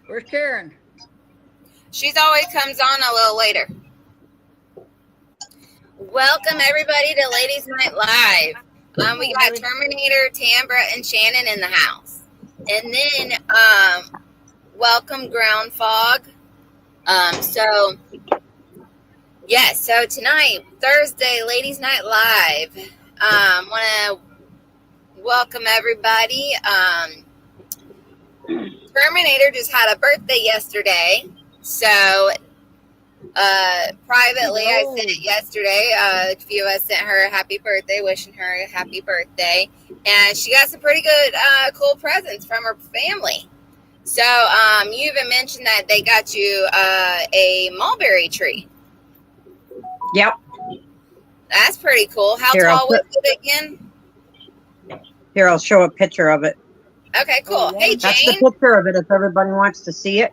Where's Karen? She's always comes on a little later. Welcome everybody to Ladies Night Live. We got Terminator, Tambra, and Shannon in the house. And then welcome Ground Fog. So tonight, Thursday, Ladies Night Live. Want to welcome everybody. Terminator just had a birthday yesterday, so privately I sent it yesterday. A few of us sent her a happy birthday, wishing her a happy birthday, and she got some pretty good cool presents from her family. So you even mentioned that they got you a mulberry tree. Yep. That's pretty cool. How tall was it again? Here, I'll show a picture of it. Okay, cool. Hey, Jane. That's the picture of it if everybody wants to see it.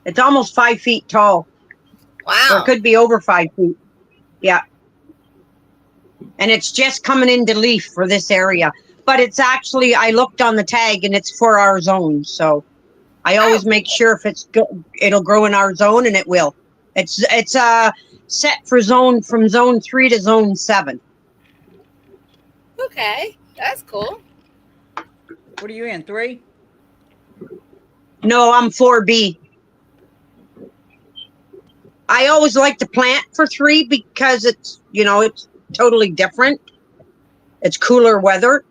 It's almost 5 feet tall. Wow. Or it could be over 5 feet. Yeah. And it's just coming into leaf for this area. But it's actually, I looked on the tag and it's for our zone. So I always make sure if it'll grow in our zone, and it will. It's set for from zone 3 to zone 7. Okay. That's cool. What are you in, 3? No, I'm 4B. I always like to plant for 3 because it's totally different. It's cooler weather.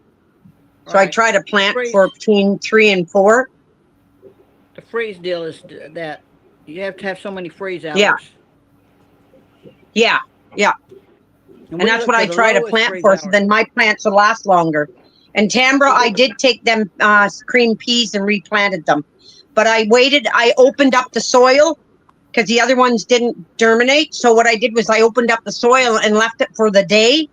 So I try to plant for between 3 and 4. The freeze deal is that you have to have so many freeze hours. Yeah. And that's what I try to plant for, so then my plants will last longer. And Tambra, I did take them cream peas and replanted them. But I waited, I opened up the soil because the other ones didn't germinate. So what I did was I opened up the soil and left it for the day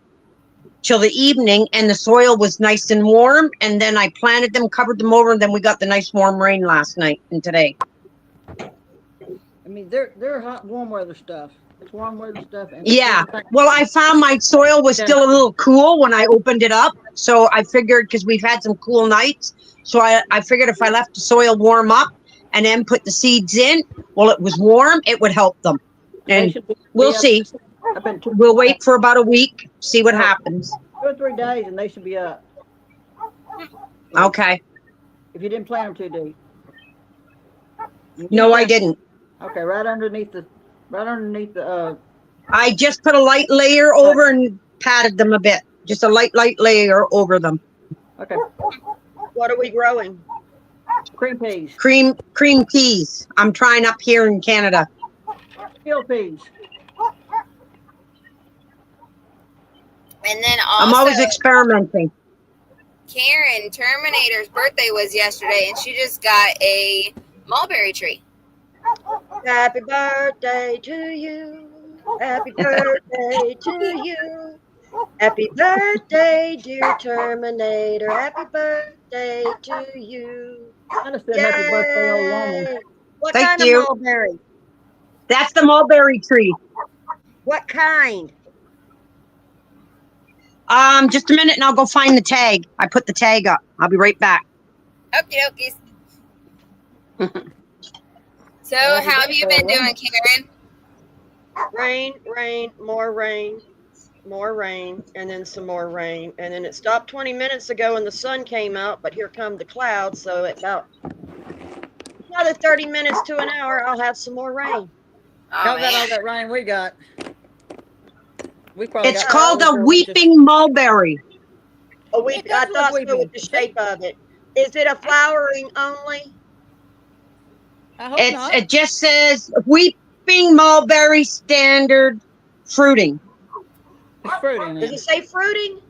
till the evening, and the soil was nice and warm. And then I planted them, covered them over, and then we got the nice warm rain last night and today. I mean, they're hot, warm weather stuff. It's warm weather stuff. And well, I found my soil was still a little cool when I opened it up. So I figured, because we've had some cool nights, so I figured if I left the soil warm up and then put the seeds in, well, it was warm, it would help them. And we'll see. We'll wait for about a week, see what happens. 2 or 3 days, and they should be up. Okay. If you didn't plant them too deep. No, I didn't. Okay, right underneath the. I just put a light layer over and patted them a bit. Just a light layer over them. Okay. What are we growing? Cream peas. Cream peas. I'm trying up here in Canada. Field peas. And then also, I'm always experimenting. Karen, Terminator's birthday was yesterday, and she just got a mulberry tree. Happy birthday to you. Happy birthday to you. Happy birthday, dear Terminator. Happy birthday to you. Happy birthday, old woman. What Thank kind you. of mulberry? That's the mulberry tree. What kind? Just a minute and I'll go find the tag. I put the tag up. I'll be right back. Okie dokies. So, how have you been doing, Karen? Rain, more rain, and then some more rain. And then it stopped 20 minutes ago and the sun came out, but here come the clouds. So about another 30 minutes to an hour, I'll have some more rain. How about all that rain we got? It's called a weeping mulberry. A weeping. I thought so with the shape of it. Is it a flowering only? I hope not. It just says weeping mulberry standard fruiting. It's fruiting. Does it say fruiting?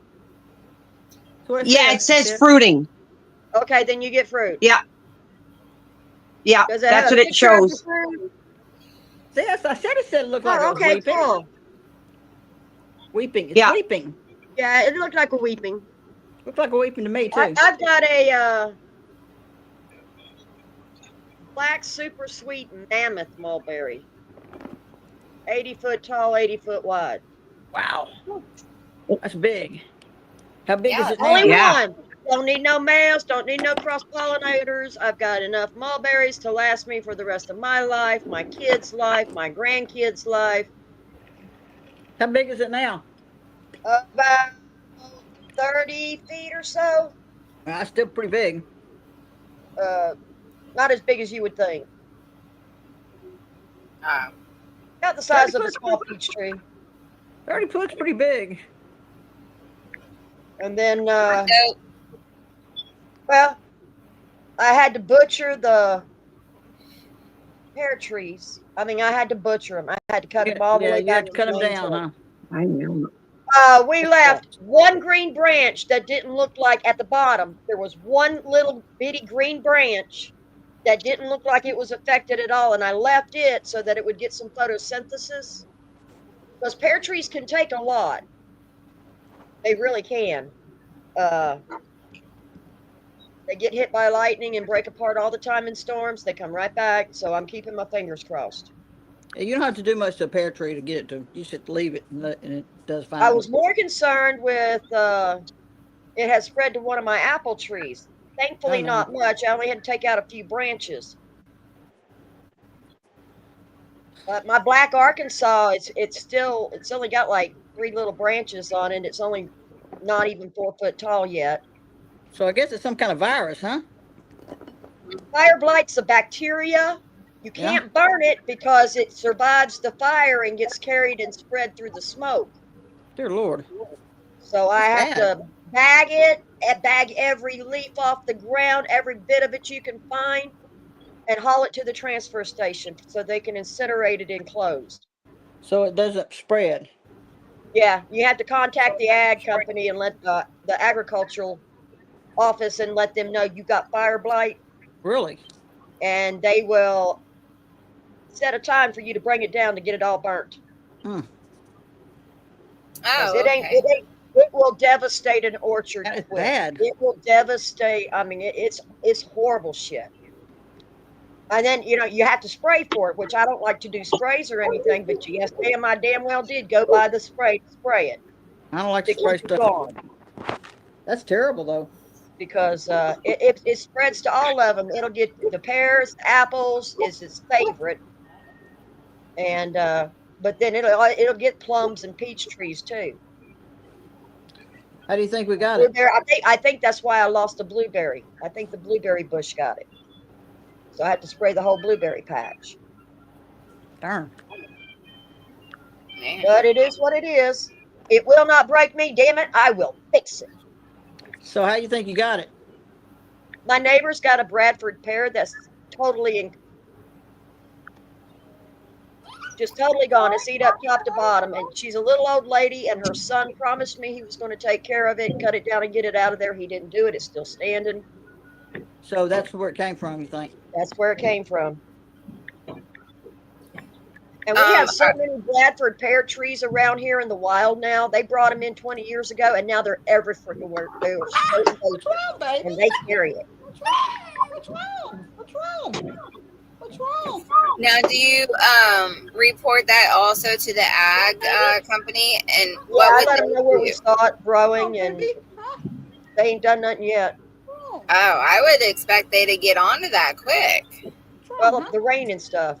Yeah, it says fruiting. Okay, then you get fruit. Yeah. Yeah, that's what it shows. Yes, I said it looked like okay, weeping. Cool. Weeping. It's weeping. Yeah, it looked like a weeping. Looks like a weeping to me, too. I've got a black super sweet mammoth mulberry. 80 foot tall, 80 foot wide. Wow. That's big. How big is it now? Only one. Don't need no males, don't need no cross-pollinators. I've got enough mulberries to last me for the rest of my life, my kids' life, my grandkids' life. How big is it now? About 30 feet or so. That's still pretty big. Not as big as you would think. Oh. About the size of a small peach tree. 30 foot's pretty big. And then, So, well, I had to butcher the pear trees. I mean, I had to butcher them. I had to cut them all the way you back. had to cut them the main down, trunk. huh? I know. We left one green branch that didn't look like at the bottom. There was one little bitty green branch that didn't look like it was affected at all. And I left it so that it would get some photosynthesis. Because pear trees can take a lot. They really can. They get hit by lightning and break apart all the time in storms. They come right back. So I'm keeping my fingers crossed. You don't have to do much to a pear tree to get it to. You just leave it and it does fine. I was more concerned with it has spread to one of my apple trees. Thankfully, not much. I only had to take out a few branches. But my black Arkansas, it's only got like 3 little branches on it. It's only not even 4 foot tall yet. So I guess it's some kind of virus, huh? Fire blight's a bacteria. You can't burn it because it survives the fire and gets carried and spread through the smoke. Dear Lord. So I have to bag it, and bag every leaf off the ground, every bit of it you can find, and haul it to the transfer station so they can incinerate it enclosed. So it doesn't spread. Yeah, you have to contact the ag company and let the agricultural office and let them know you got fire blight. Really? And they will set a time for you to bring it down to get it all burnt. oh, It will devastate an orchard. That is quick. bad. It will devastate. I mean, it's horrible shit. And then, you have to spray for it, which I don't like to do sprays or anything, but yes, I damn well did go buy the spray to spray it. I don't like to spray stuff. Gone. That's terrible, though. Because it spreads to all of them. It'll get the pears, apples is its favorite, and but then it'll get plums and peach trees too. How do you think we got it? I think that's why I lost the blueberry. I think the blueberry bush got it, so I had to spray the whole blueberry patch. Darn. man. But it is what it is. It will not break me. Damn it! I will fix it. So how you think you got it? My neighbor's got a Bradford pear that's totally gone. It's eat up top to bottom. And she's a little old lady, and her son promised me he was going to take care of it, cut it down, and get it out of there. He didn't do it. It's still standing. So that's where it came from, you think? That's where it came from. And we have so many Bradford pear trees around here in the wild now. They brought them in 20 years ago, and now they're every freaking where. What's wrong, baby? And they carry it. What's wrong? What's wrong? What's wrong? Now, do you report that also to the ag company? And Yeah, what I would let they them know where we do? saw it growing, Oh, and baby. Huh? they ain't done nothing yet. Oh, Oh, I would expect they to get onto that quick. what's wrong, Well, huh? the rain and stuff.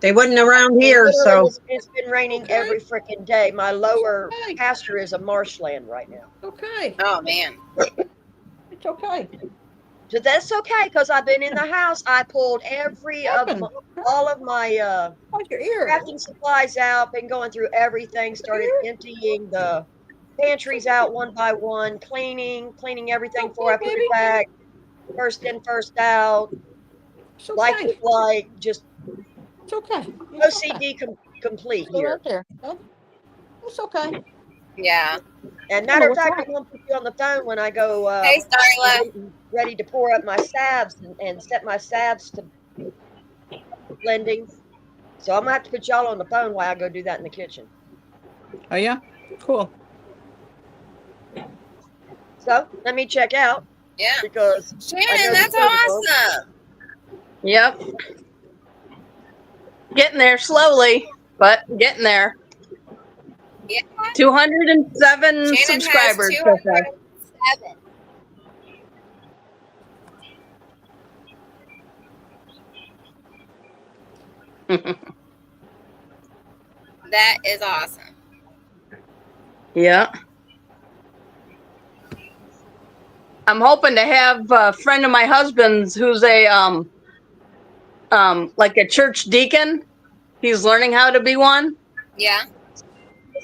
They wouldn't around here, Literally, so it's been raining every freaking day. My lower Okay. pasture is a marshland right now. Okay. Oh man. It's okay. So that's okay, because I've been in the house. I pulled all of my What's your ear? crafting supplies out, been going through everything, started emptying the pantries out one by one, cleaning everything before I put it back. First in, first out, It's okay. like just It's okay. It's okay. OCD complete Go here. right there. Oh, it's okay. Yeah. And matter of what's fact, wrong? I'm going to put you on the phone when I go Hey, Starla. ready to pour up my salves and set my salves to blending. So I'm going to have to put y'all on the phone while I go do that in the kitchen. Oh, yeah? Cool. So let me check out Yeah. because Shannon, that's awesome. Yep. Getting there slowly, but getting there. Yeah. 207 Shannon subscribers. has so far. 207. That is awesome. Yeah. I'm hoping to have a friend of my husband's who's a like a church deacon. He's learning how to be one. Yeah.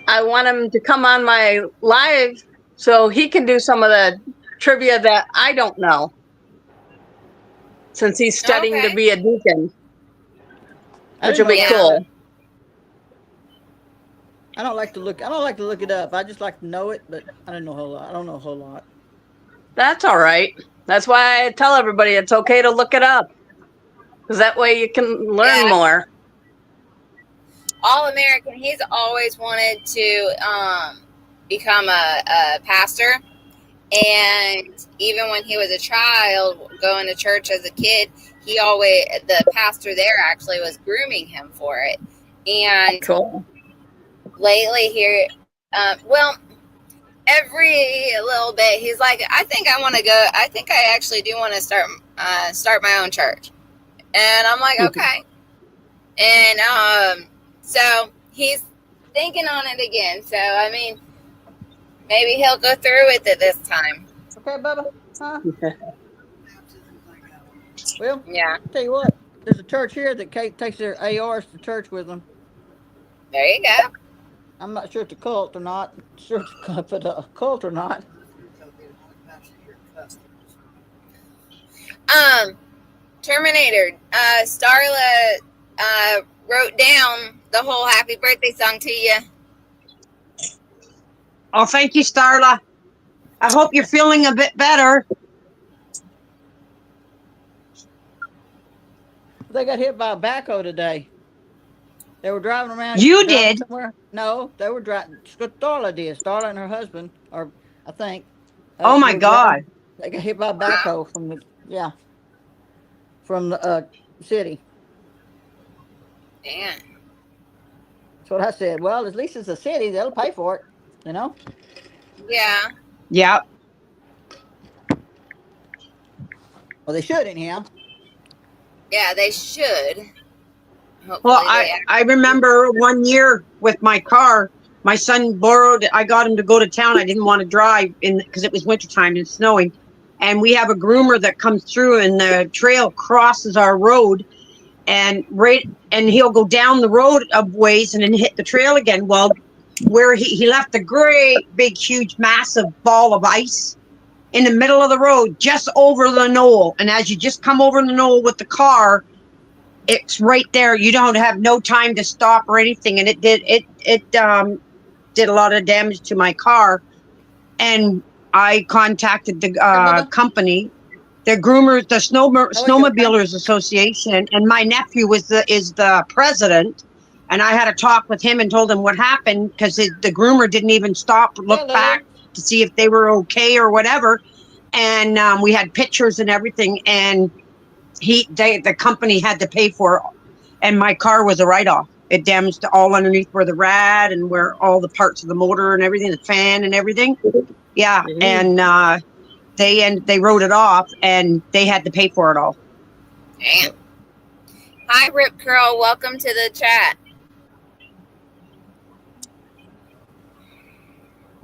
I want him to come on my live so he can do some of the trivia that I don't know. Since he's studying to Okay. be a deacon, I which didn't will be know Yeah. cool. I don't like to look it up. I just like to know it, but I don't know a whole lot. I don't know a whole lot. That's all right. That's why I tell everybody it's okay to look it up. Because that way you can learn Yeah. more. All American. He's always wanted to become a pastor. And even when he was a child, going to church as a kid, the pastor there actually was grooming him for it. And Cool. lately here, well, every little bit, he's like, I think I actually do want to start my own church. And I'm like, okay. And so he's thinking on it again. So, I mean, maybe he'll go through with it this time. Okay, Bubba? Huh? Well, Yeah, I'll tell you what. There's a church here that takes their ARs to church with them. there you go. I'm not sure it's a cult or not. Sure it's a cult or not. Terminator, Starla wrote down the whole happy birthday song to you. Oh, thank you, Starla. I hope you're feeling a bit better. They got hit by a backhoe today. They were driving around. You driving did? somewhere. No, they were driving. Starla did. Starla and her husband, or I think. Oh my were God. driving. They got hit by a backhoe from the city. Damn. That's what I said. Well, at least it's a city. They'll pay for it. You know. Yeah. Yeah. Well, they should anyhow. Yeah, they should. Hopefully Well, they I remember one year with my car, my son borrowed it. I got him to go to town. I didn't want to drive because it was wintertime and snowing. And we have a groomer that comes through and the trail crosses our road and he'll go down the road a ways and then hit the trail again. Well, where he left a great big huge massive ball of ice in the middle of the road just over the knoll. And as you just come over the knoll with the car, it's right there. You don't have no time to stop or anything. And it did a lot of damage to my car. And I contacted the company, the groomers, the snowmobilers association, and my nephew is the president. And I had a talk with him and told him what happened because the groomer didn't even stop, look back to see if they were okay or whatever. And we had pictures and everything. And the company had to pay for it. And my car was a write-off. It damaged all underneath where the rad and where all the parts of the motor and everything, the fan and everything. Yeah. Mm-hmm. And they wrote it off and they had to pay for it all. Damn. Hi, Rip Curl. Welcome to the chat.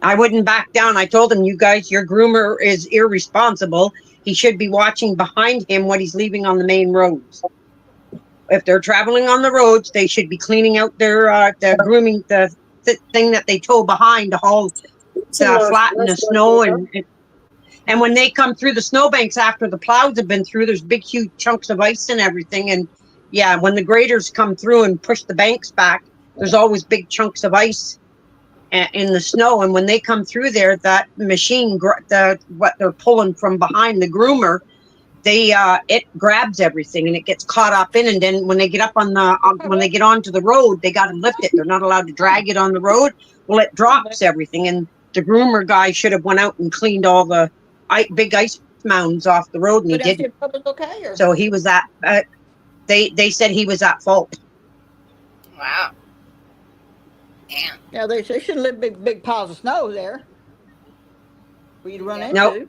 I wouldn't back down. I told him, you guys, your groomer is irresponsible. He should be watching behind him what he's leaving on the main roads. If they're traveling on the roads, they should be cleaning out their grooming, the thing that they tow behind to haul flatten the snow. And when they come through the snowbanks after the plows have been through, there's big, huge chunks of ice and everything. And yeah, when the graders come through and push the banks back, there's always big chunks of ice in the snow. And when they come through there, that machine, what they're pulling from behind the groomer, it grabs everything and it gets caught up in. And then when they get up when they get onto the road, they got to lift it. They're not allowed to drag it on the road. Well, it drops everything. And the groomer guy should have went out and cleaned all the big ice mounds off the road, and he didn't. Okay, or? So he was they said he was at fault. Wow. Damn. Yeah, they shouldn't live big piles of snow there for you to run into. No,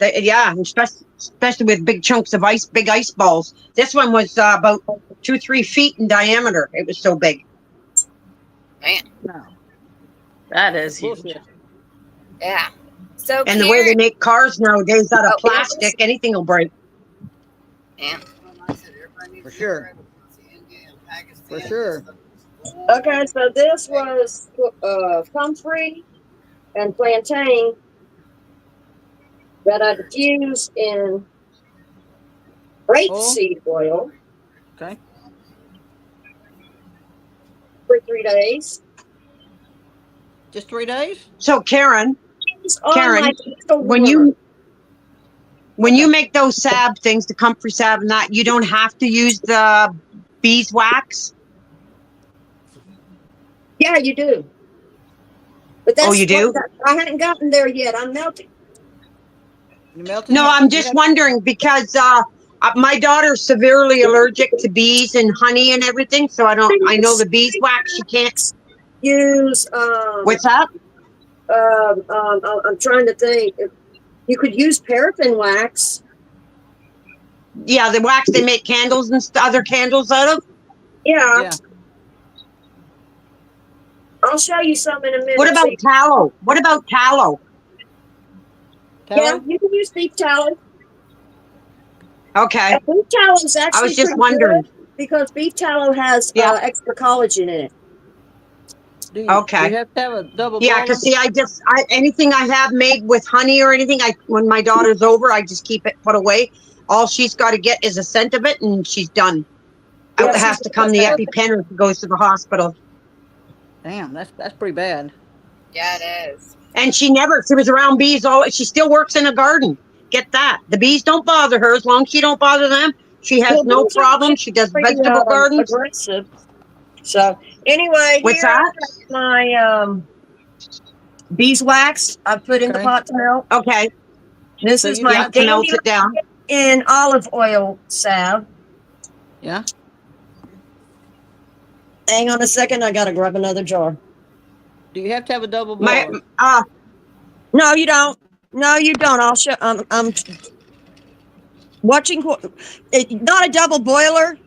especially with big chunks of ice, big ice balls. This one was about 2-3 feet in diameter. It was so big. Man, No. That is huge. Bullshit. yeah. So And the way they Karen, make cars nowadays out of Oh, plastic, anything will break. yeah. For sure. For sure. Okay, so this was comfrey and plantain that I diffused in rapeseed oil Okay. for 3 days. Just 3 days? So Karen, It's on Karen, my candle when warmer. you make those salve things, the comfrey salve and that, you don't have to use the beeswax. Yeah, you do. But that's Oh, you do? I hadn't gotten there yet. I'm melting. You melting No, it? I'm You just have- wondering because my daughter's severely allergic to bees and honey and everything. So I know the beeswax she can't. Use What's that? I'm trying to think. You could use paraffin wax. Yeah, the wax they make candles and other candles out of. Yeah, Yeah. I'll show you some in a minute. What about tallow? What about tallow? Yeah, Tallow? you can use beef tallow. Okay, Beef tallow is actually I was just pretty wondering. good because beef tallow has Yeah. extra collagen in it. Do you, Okay. Do you have to have a double Yeah, boiler? because see, anything I have made with honey or anything, when my daughter's over, I just keep it put away. All she's got to get is a scent of it, and she's done. Yeah, It has to come the EpiPen if she goes to the hospital. Damn, that's pretty bad. Yeah, it is. And she was around bees she still works in a garden. Get that. The bees don't bother her as long as she don't bother them. She has Well, no those are problem. She does pretty, vegetable gardens. aggressive. So anyway, What's here I that? have my beeswax I put in the Okay. pot to melt. Okay. This So is you my got To melt dandelion it down. in olive oil salve. Yeah. Hang on a second, I gotta grab another jar. Do you have to have a double My boiler? No, you don't. No, you don't. I'll show. I'm watching. Not a double boiler.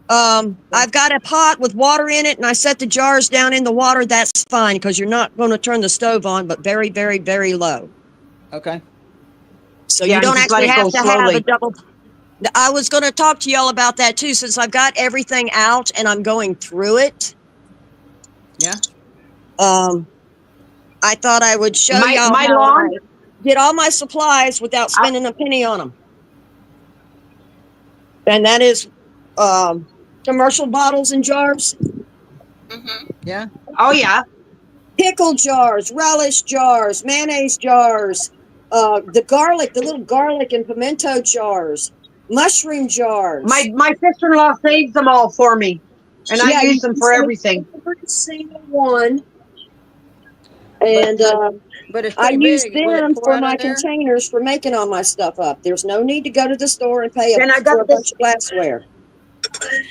I've got a pot with water in it, and I set the jars down in the water. That's fine because you're not going to turn the stove on, but very, very, very low. Okay. So Yeah, you don't just let actually it go have to have slowly. a double. I was going to talk to y'all about that too, since I've got everything out and I'm going through it. Yeah. I thought I would show My- y'all my how lawn- I get all my supplies without spending a penny on them. And that is commercial bottles and jars, Mm-hmm. Yeah. Oh yeah. pickle jars, relish jars, mayonnaise jars, the little garlic and pimento jars, mushroom jars. My sister-in-law saves them all for me, and Yeah, I you use them can for save everything. every single one. And But it's I pretty use big. Will it them pour for out my of there? containers for making all my stuff up. There's no need to go to the store and pay Then I got for a this- bunch of glassware.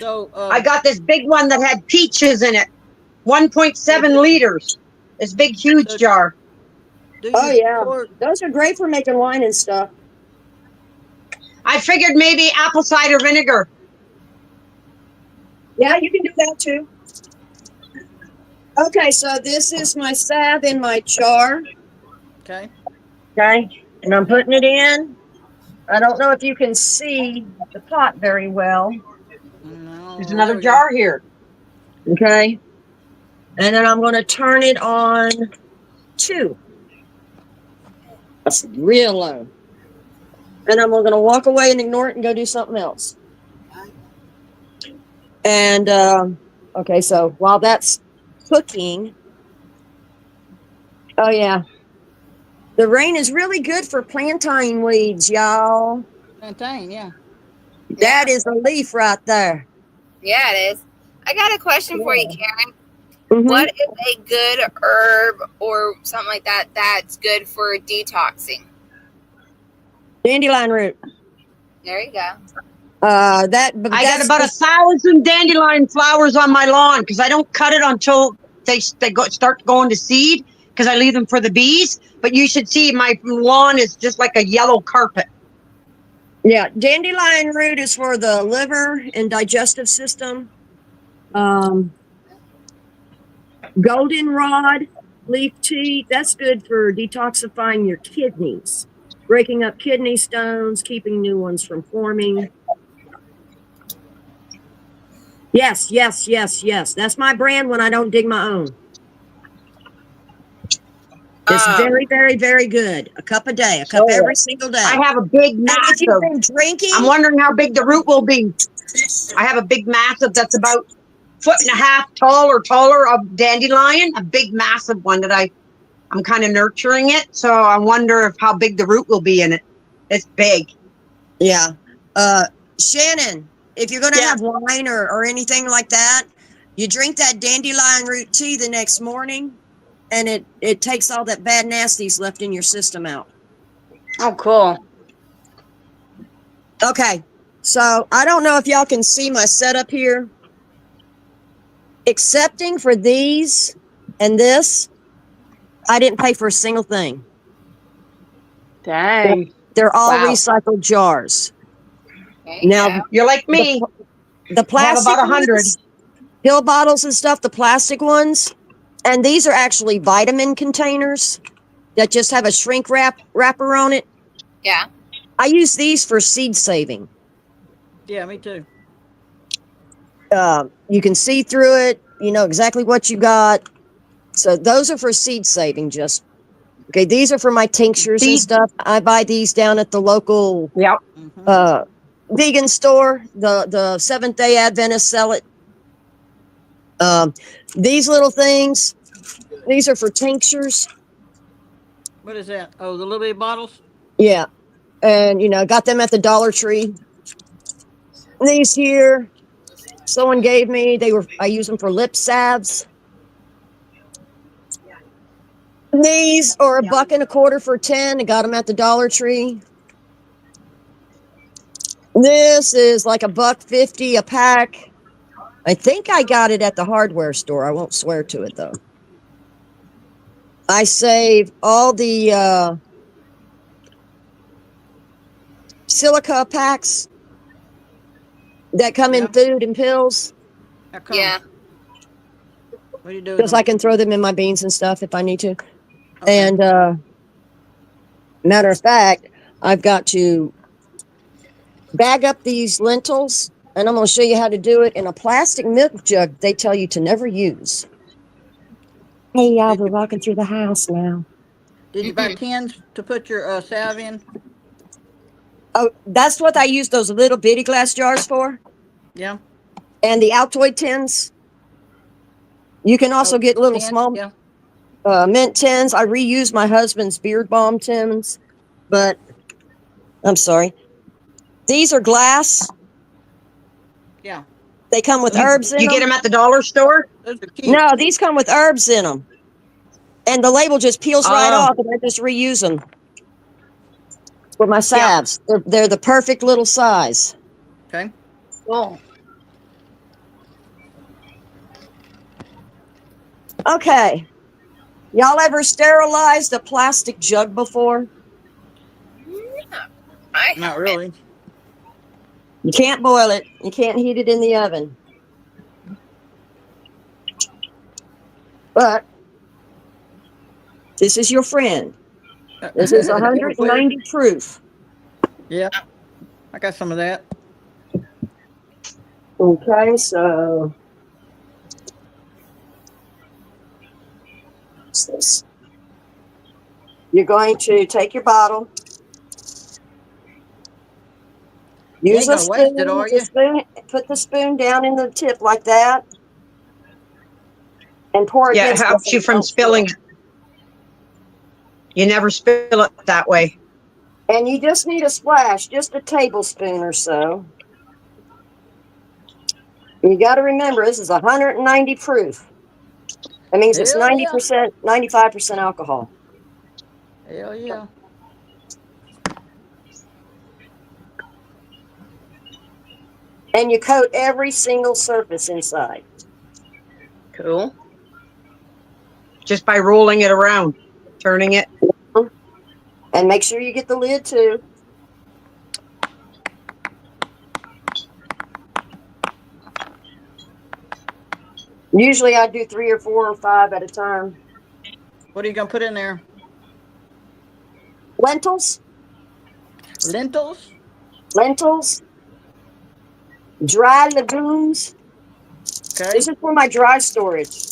So I got this big one that had peaches in it, 1.7 liters. This big, huge So- jar. do you Oh, yeah. pour- Those are great for making wine and stuff. I figured maybe apple cider vinegar. Yeah, you can do that too. Okay, so this is my salve in my jar. Okay. Okay, and I'm putting it in. I don't know if you can see the pot very well. No, There's there another we go. jar here. Okay, and then I'm going to turn it on 2. That's real low. And I'm going to walk away and ignore it and go do something else. And okay, so while that's cooking, oh yeah, the rain is really good for plantain weeds, y'all. Plantain, yeah. That is a leaf right there. Yeah, it is. I got a question for you, Karen. Mhm. What is a good herb or something like that that's good for detoxing? Dandelion root. There you go. I got about 1,000 dandelion flowers on my lawn because I don't cut it until they start going to seed because I leave them for the bees. But you should see my lawn is just like a yellow carpet. Yeah, dandelion root is for the liver and digestive system. Goldenrod leaf tea, that's good for detoxifying your kidneys, breaking up kidney stones, keeping new ones from forming. Yes, yes, yes, yes. That's my brand when I don't dig my own. It's very, very, very good. A cup a day, a cup So, every single day. I have a big And if you've massive. been drinking, I'm wondering how big the root will be. I have a big massive that's about 1.5 feet tall or taller of dandelion, a big massive one that I'm kind of nurturing it. So I wonder if how big the root will be in it. It's big. yeah. Shannon, if you're going to Yeah. have wine or anything like that, you drink that dandelion root tea the next morning, and it takes all that bad nasties left in your system out. Oh, cool. Okay, so I don't know if y'all can see my setup here. Excepting for these and this, I didn't pay for a single thing. Dang. They're all Wow. recycled jars. Okay, Now, yeah. You're like me. the I have plastic about 100. ones, pill bottles and stuff, the plastic ones, and these are actually vitamin containers that just have a shrink wrapper on it. Yeah. I use these for seed saving. Yeah, me too. You can see through it. You know exactly what you got. So those are for seed saving. Just okay. These are for my tinctures and Seed- stuff. I buy these down at the local Yep. Mhm. vegan store. The Seventh Day Adventists sell it. These little things. These are for tinctures. What is that? Oh, the little bitty bottles? Yeah, and got them at the Dollar Tree. These here, someone gave me. I use them for lip salves. These are $1.25 for 10. I got them at the Dollar Tree. This is like $1.50 a pack. I think I got it at the hardware store. I won't swear to it though. I save all the silica packs that come in Yeah. food and pills How come? Yeah. What do you do? with because them? I can throw them in my beans and stuff if I need to. Okay. And matter of fact, I've got to bag up these lentils, and I'm going to show you how to do it in a plastic milk jug they tell you to never use. Hey, y'all, we're walking through the house now. Did you buy tins to put your salve in? Oh, that's what I use those little bitty glass jars for. Yeah. And the Altoid tins. You can also get little Tins? small Yeah. mint tins. I reuse my husband's beard balm tins, but I'm sorry. These are glass. Yeah. They come with herbs in You them. get them at the dollar store? Those are cute. No, these come with herbs in them. And the label just peels right Oh. off, and I just reuse them for my salves. They're the perfect little size. Okay. Cool. Okay. Y'all ever sterilized a plastic jug before? I Not haven't. really. You can't boil it. You can't heat it in the oven. But this is your friend. This is 190 proof. Yeah. I got some of that. Okay, so what's this? You're going to take your bottle. You Use ain't a gonna waste spoon, it, are you? put the spoon down in the tip like that. And pour it Yeah, it against helps the- you from spilling it. You never spill it that way. And you just need a splash, just a tablespoon or so. You got to remember, this is 190 proof. That means it's Hell 90%, 95% alcohol. Hell yeah. And you coat every single surface inside. Cool. Just by rolling it around, turning it. And make sure you get the lid too. Usually I do 3 or 4 or 5 at a time. What are you gonna put in there? Lentils, Lentils? dry legumes. Okay. This is for my dry storage.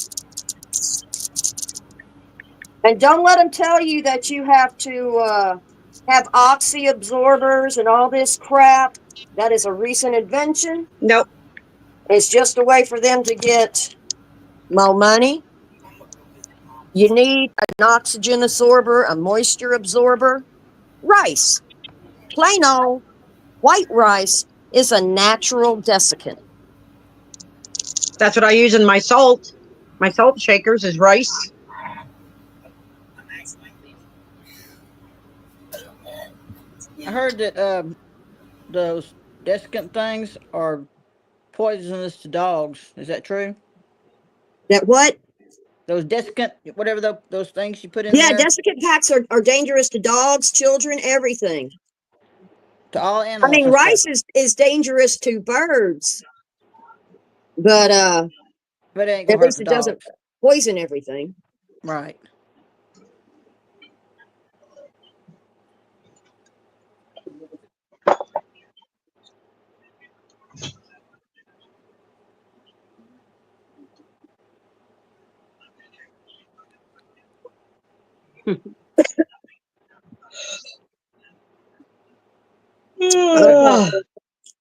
And don't let them tell you that you have to have oxy absorbers and all this crap. That is a recent invention. Nope. It's just a way for them to get more money. You need an oxygen absorber, a moisture absorber. Rice, plain old white rice, is a natural desiccant. That's what I use in my salt. My salt shakers is rice. I heard that those desiccant things are poisonous to dogs. Is that true? That what? Those desiccant, whatever those things you put in Yeah, there, desiccant packs are dangerous to dogs, children, everything. to all I animals. mean, and rice stuff. is dangerous to birds, but But it ain't at gonna hurt least the it doesn't dogs. poison everything. Right.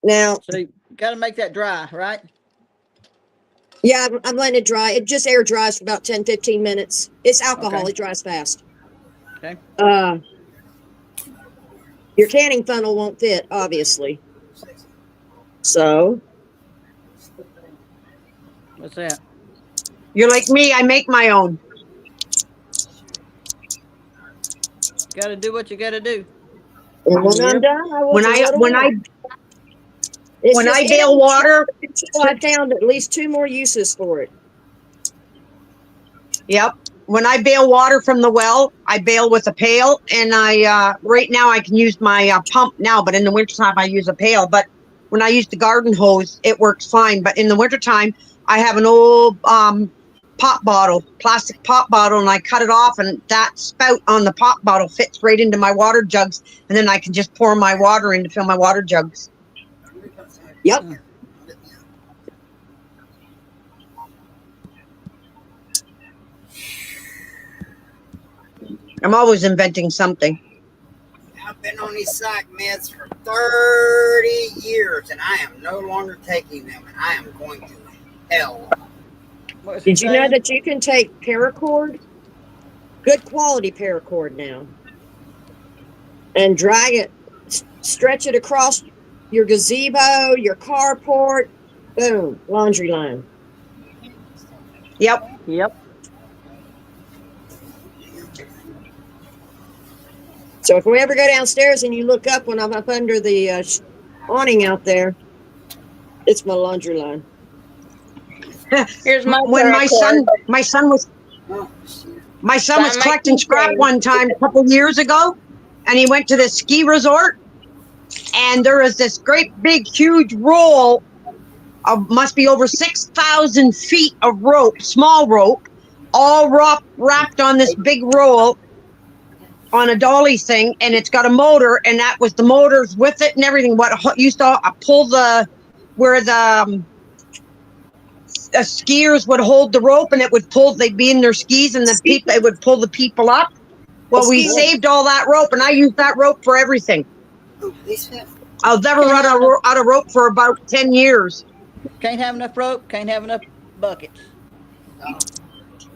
Now, So you gotta make that dry, right? yeah, I'm letting it dry. It just air dries for about 10, 15 minutes. It's alcohol. Okay. It dries fast. Okay. Your canning funnel won't fit, obviously. So, What's that? You're like me. I make my own. Gotta do what you gotta do. and when I'm Yep. done, I will When throw I it when away. I It's when just I bail animal water, control. I found at least 2 more uses for it. yep. When I bail water from the well, I bail with a pail, and I right now I can use my pump now, but in the wintertime I use a pail. But when I use the garden hose, it works fine. But in the wintertime, I have an old pop bottle, plastic pop bottle, and I cut it off, and that spout on the pop bottle fits right into my water jugs, and then I can just pour my water in to fill my water jugs. Yep. I'm always inventing something. I've been on these psych meds for 30 years and I am no longer taking them and I am going to hell. What's he Did you know saying? that you can take paracord, good quality paracord now, and drag it, stretch it across your gazebo, your carport, boom, laundry line. Yep. Yep. So if we ever go downstairs and you look up when I'm up under the awning out there, it's my laundry line. Here's my When my son was Oh, shit. My son was That might collecting be scrap safe. one time a couple years ago, and he went to this ski resort, and there was this great big huge roll of must be over 6,000 feet of rope, small rope, all wrapped on this big roll on a dolly thing, and it's got a motor, and that was the motors with it and everything. What used to pull where the skiers would hold the rope, and it would pull. They'd be in their skis, and the people it would pull the people up. Well, we saved all that rope, and I used that rope for everything. Oh, these have- I'll never run out of rope for about 10 years. Can't have enough rope. Can't have enough buckets. oh,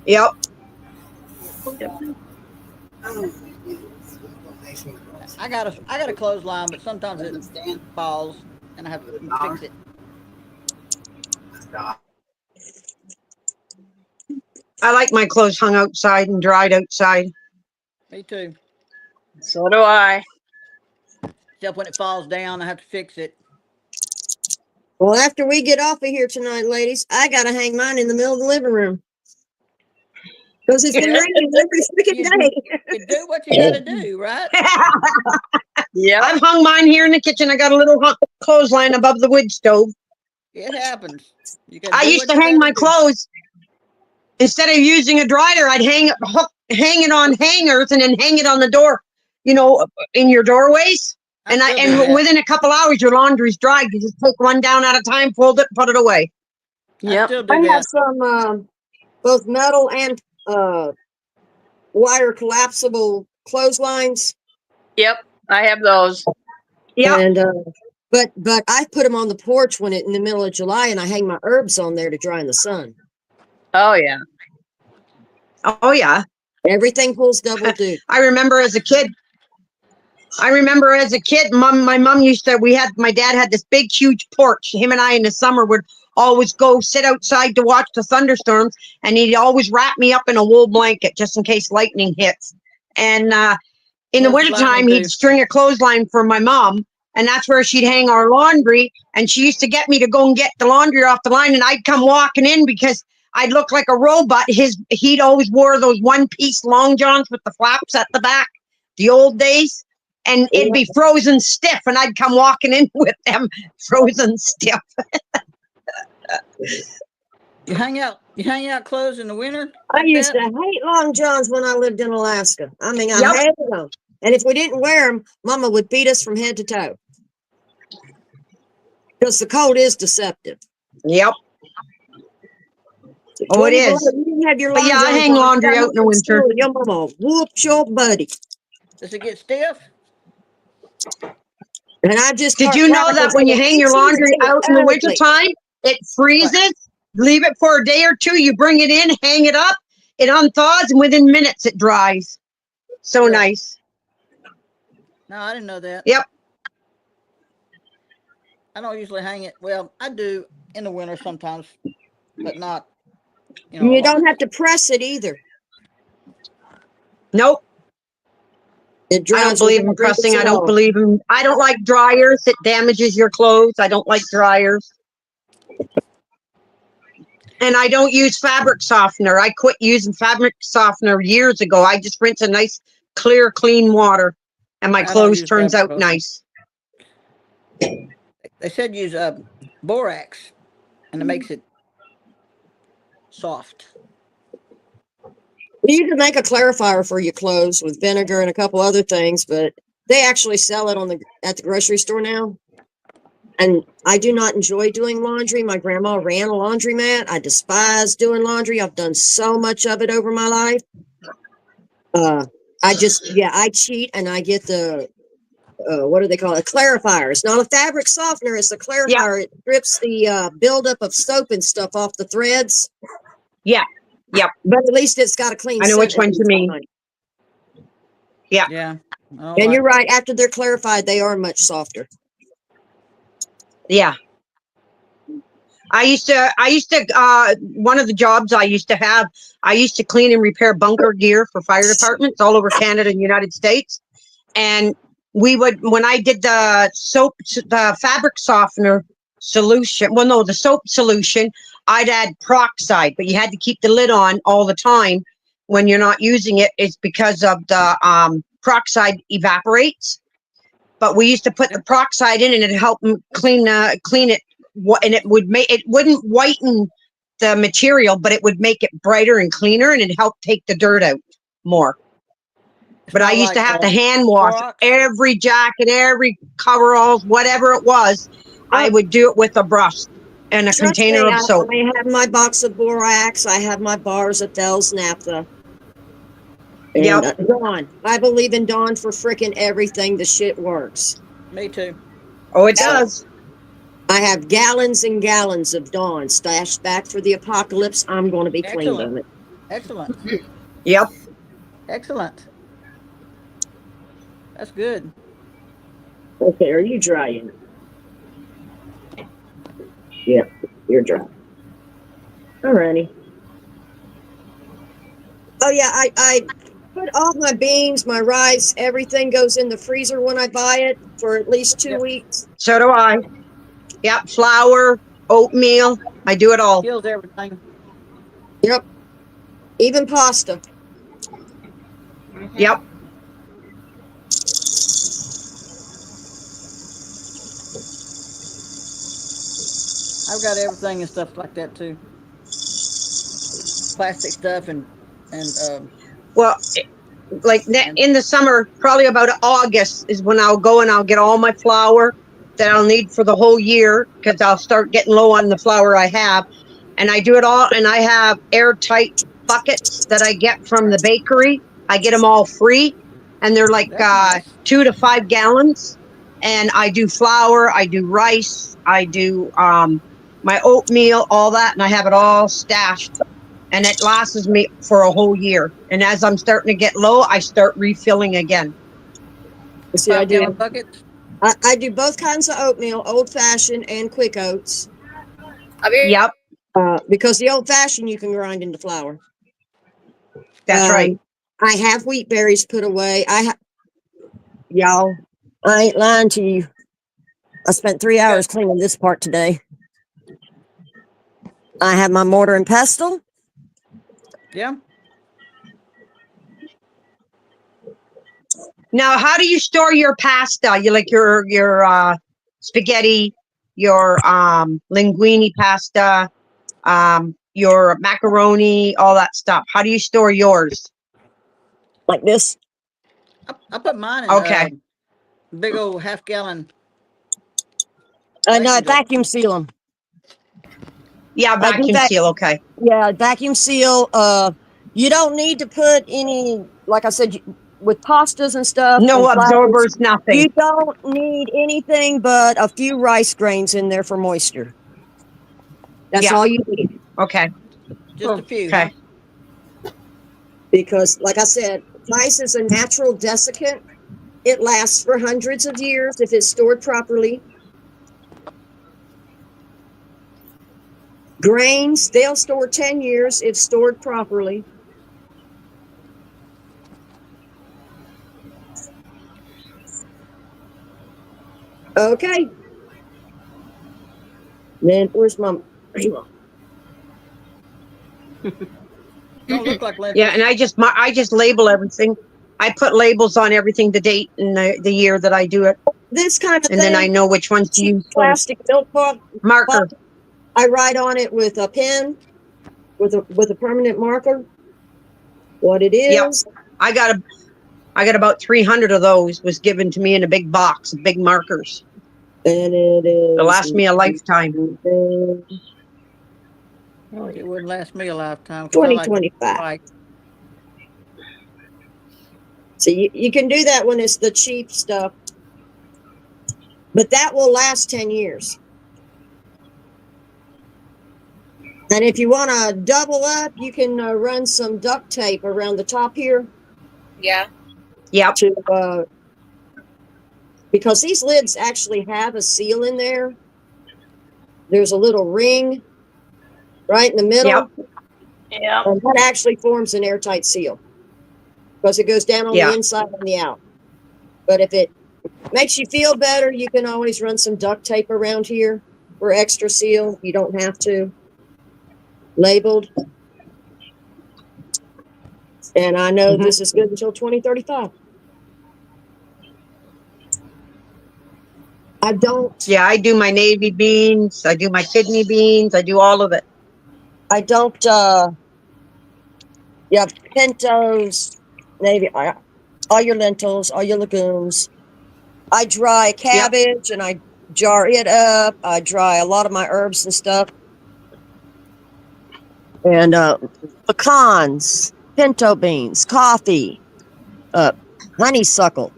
Yep. oh, makes me gross. I got a clothesline, but sometimes it Understand? falls and I have to fix it. Stop. I like my clothes hung outside and dried outside. Me too. So do I. Except when it falls down, I have to fix it. Well, after we get off of here tonight, ladies, I gotta hang mine in the middle of the living room. Because it's been raining every freaking day. You do what you gotta do, right? Yep. I've hung mine here in the kitchen. I got a little clothesline above the wood stove. It happens. You got I used to hang my clothes. Instead of using a dryer, I'd hang it on hangers and then hang it on the door, in your doorways. And within a couple hours, your laundry's dry. You just take one down at a time, fold it, put it away. Yep. I have some both metal and wire collapsible clotheslines. Yep. I have those. Yeah. And but I put them on the porch in the middle of July, and I hang my herbs on there to dry in the sun. Oh yeah. Oh yeah. Everything pulls double duty. I remember as a kid, my mom my dad had this big, huge porch. Him and I in the summer would always go sit outside to watch the thunderstorms, and he'd always wrap me up in a wool blanket just in case lightning hits. And in the wintertime, he'd string a clothesline for my mom, and that's where she'd hang our laundry. And she used to get me to go and get the laundry off the line, and I'd come walking in because I'd look like a robot. He'd always wore those one-piece long johns with the flaps at the back, the old days. And it'd be frozen stiff, and I'd come walking in with them frozen stiff. You hang out clothes in the winter? I used to hate long johns when I lived in Alaska. I mean, I hated them. And if we didn't wear them, Mama would beat us from head to toe. Because the cold is deceptive. Yep. Oh, it is. You didn't have your But yeah, I hang laundry out in the winter. Your mama whoops your buddy. Does it get stiff? And I just did you know that when you hang your laundry out in the winter time, it freezes? What? Leave it for a day or two. You bring it in, hang it up, it unthaws, and within minutes it dries. So nice. No, I didn't know that. Yep. I don't usually hang it. Well, I do in the winter sometimes, but not. You don't have to press it either. Nope. I don't believe in pressing. I don't like dryers. It damages your clothes. I don't like dryers. And I don't use fabric softener. I quit using fabric softener years ago. I just rinse a nice, clear, clean water, and my clothes turns out nice. They said use borax, and it makes it soft. You can make a clarifier for your clothes with vinegar and a couple other things, but they actually sell it at the grocery store now. And I do not enjoy doing laundry. My grandma ran a laundromat. I despise doing laundry. I've done so much of it over my life. I cheat and I get the, what do they call it? A clarifier. It's not a fabric softener. It's a clarifier. Yeah. It strips the buildup of soap and stuff off the threads. Yeah. Yep. But at least it's got a clean. I know which one you mean. Yeah. Yeah. And you're right. After they're clarified, they are much softer. Yeah. I used to, one of the jobs I used to have, I used to clean and repair bunker gear for fire departments all over Canada and United States. And when I did the fabric softener solution, the soap solution, I'd add peroxide, but you had to keep the lid on all the time when you're not using it. It's because of the peroxide evaporates. But we used to put the peroxide in, and it helped clean it, and it wouldn't whiten the material, but it would make it brighter and cleaner, and it helped take the dirt out more. But I used to have to hand wash every jacket, every coveralls, whatever it was. I would do it with a brush and a container of soap. I have my box of borax. I have my bars of Dell's naphtha. Yeah, Dawn. I believe in Dawn for frickin' everything. The shit works. Me too. Oh, it does. I have gallons and gallons of Dawn stashed back for the apocalypse. I'm going to be clean of it. Excellent. Yep. Excellent. That's good. Okay, are you drying? Yeah, you're dry. Alrighty. Oh yeah, I put all my beans, my rice, everything goes in the freezer when I buy it for at least 2 weeks. So do I. Yep, flour, oatmeal. I do it all. Kills everything. Yep. Even pasta. Yep. I've got everything and stuff like that too. Plastic stuff and Well, like in the summer, probably about August is when I'll go and I'll get all my flour that I'll need for the whole year, because I'll start getting low on the flour I have. And I do it all, and I have airtight buckets that I get from the bakery. I get them all free, and they're like That's nice. 2 to 5 gallons. And I do flour, I do rice, I do my oatmeal, all that, and I have it all stashed. And it lasts me for a whole year. And as I'm starting to get low, I start refilling again. See, I 5-gallon do. buckets. I do both kinds of oatmeal, old fashioned and quick oats. I'll be Yep, Because the old fashioned you can grind into flour. that's right. I have wheat berries put away. Y'all, I ain't lying to you. I spent 3 hours cleaning this part today. I have my mortar and pestle. Yeah. Now, how do you store your pasta? You like your spaghetti, your linguine pasta, your macaroni, all that stuff. How do you store yours? Like this. I put mine in Okay. big old 1/2-gallon. And I Mason jar. vacuum seal them. Yeah, I do vacuum that. seal. Okay. Yeah, vacuum seal. You don't need to put any, like I said, with pastas and stuff. No and flours, absorbers, nothing. you don't need anything but a few rice grains in there for moisture. That's Yeah. all you need. Okay. Just a few. Okay. Because, like I said, rice is a natural desiccant. It lasts for hundreds of years if it's stored properly. Grains, they'll store 10 years if stored properly. Okay. Then where's my Don't look like lentils. Yeah, and I just label everything. I put labels on everything, the date and the year that I do it, this kind of and thing? then I know which ones to use for Plastic milk bottle. marker. I write on it with a pen, with a permanent marker, what it Yep. is. I got about 300 of those was given to me in a big box, big markers. And it is. It'll last me a lifetime. Oh, it wouldn't last me a lifetime. 'Cause I like 2025. white. So you can do that when it's the cheap stuff, but that will last 10 years. And if you want to double up, you can run some duct tape around the top here yeah. Yep. to, because these lids actually have a seal in there. There's a little ring right in the middle. Yep. Yeah. And that actually forms an airtight seal because it goes down on Yeah. the inside and the out. But if it makes you feel better, you can always run some duct tape around here for extra seal. You don't have to. Labeled. And I know Mhm. this is good until 2035. I don't Yeah, I do my navy beans. I do my kidney beans. I do all of it. yeah, pintos, navy, all your lentils, all your legumes. I dry cabbage and I jar it up. I dry a lot of my herbs and stuff. And pecans, pinto beans, coffee, honeysuckle.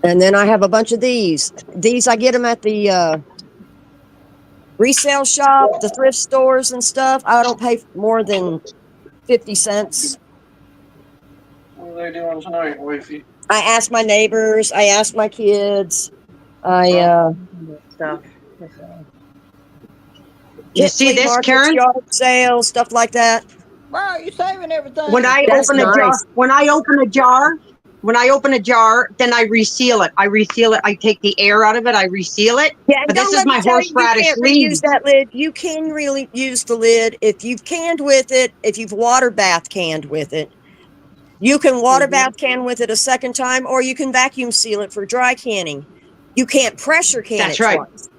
And then I have a bunch of these. These I get them at the resale shop, the thrift stores and stuff. I don't pay more than 50 cents. What are they doing tonight, wifey? I ask my neighbors. I ask my kids. Stuff. You Get see flea this, markets, Karen? yard sales, stuff like that. Wow, you're saving everything. When I That's open a jar, nice. when I open a jar, then I reseal it. I take the air out of it. I reseal it. Yeah, and But don't this is let me my tell you, you horseradish can't leaves. reuse that lid. You can really use the lid if you've canned with it. If you've water bath canned with it, you can water bath can with it a second time, or you can vacuum seal it for dry canning. You can't pressure can That's it right. twice.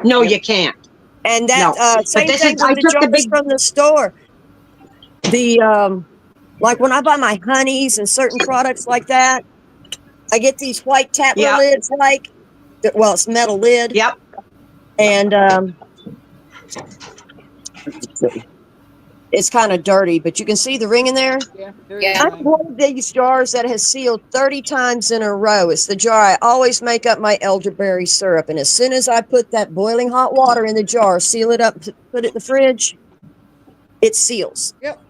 No, you can't. And that No. same this thing is- I with the took the jars big- from the store. The like when I buy my honeys and certain products like that, I get these white Tatler Yeah. lids. Well, it's metal lid, Yep. and it's kind of dirty, but you can see the ring in there. Yeah. Yeah. I have one of these jars that has sealed 30 times in a row. It's the jar I always make up my elderberry syrup. And as soon as I put that boiling hot water in the jar, seal it up, put it in the fridge, it seals. Yep.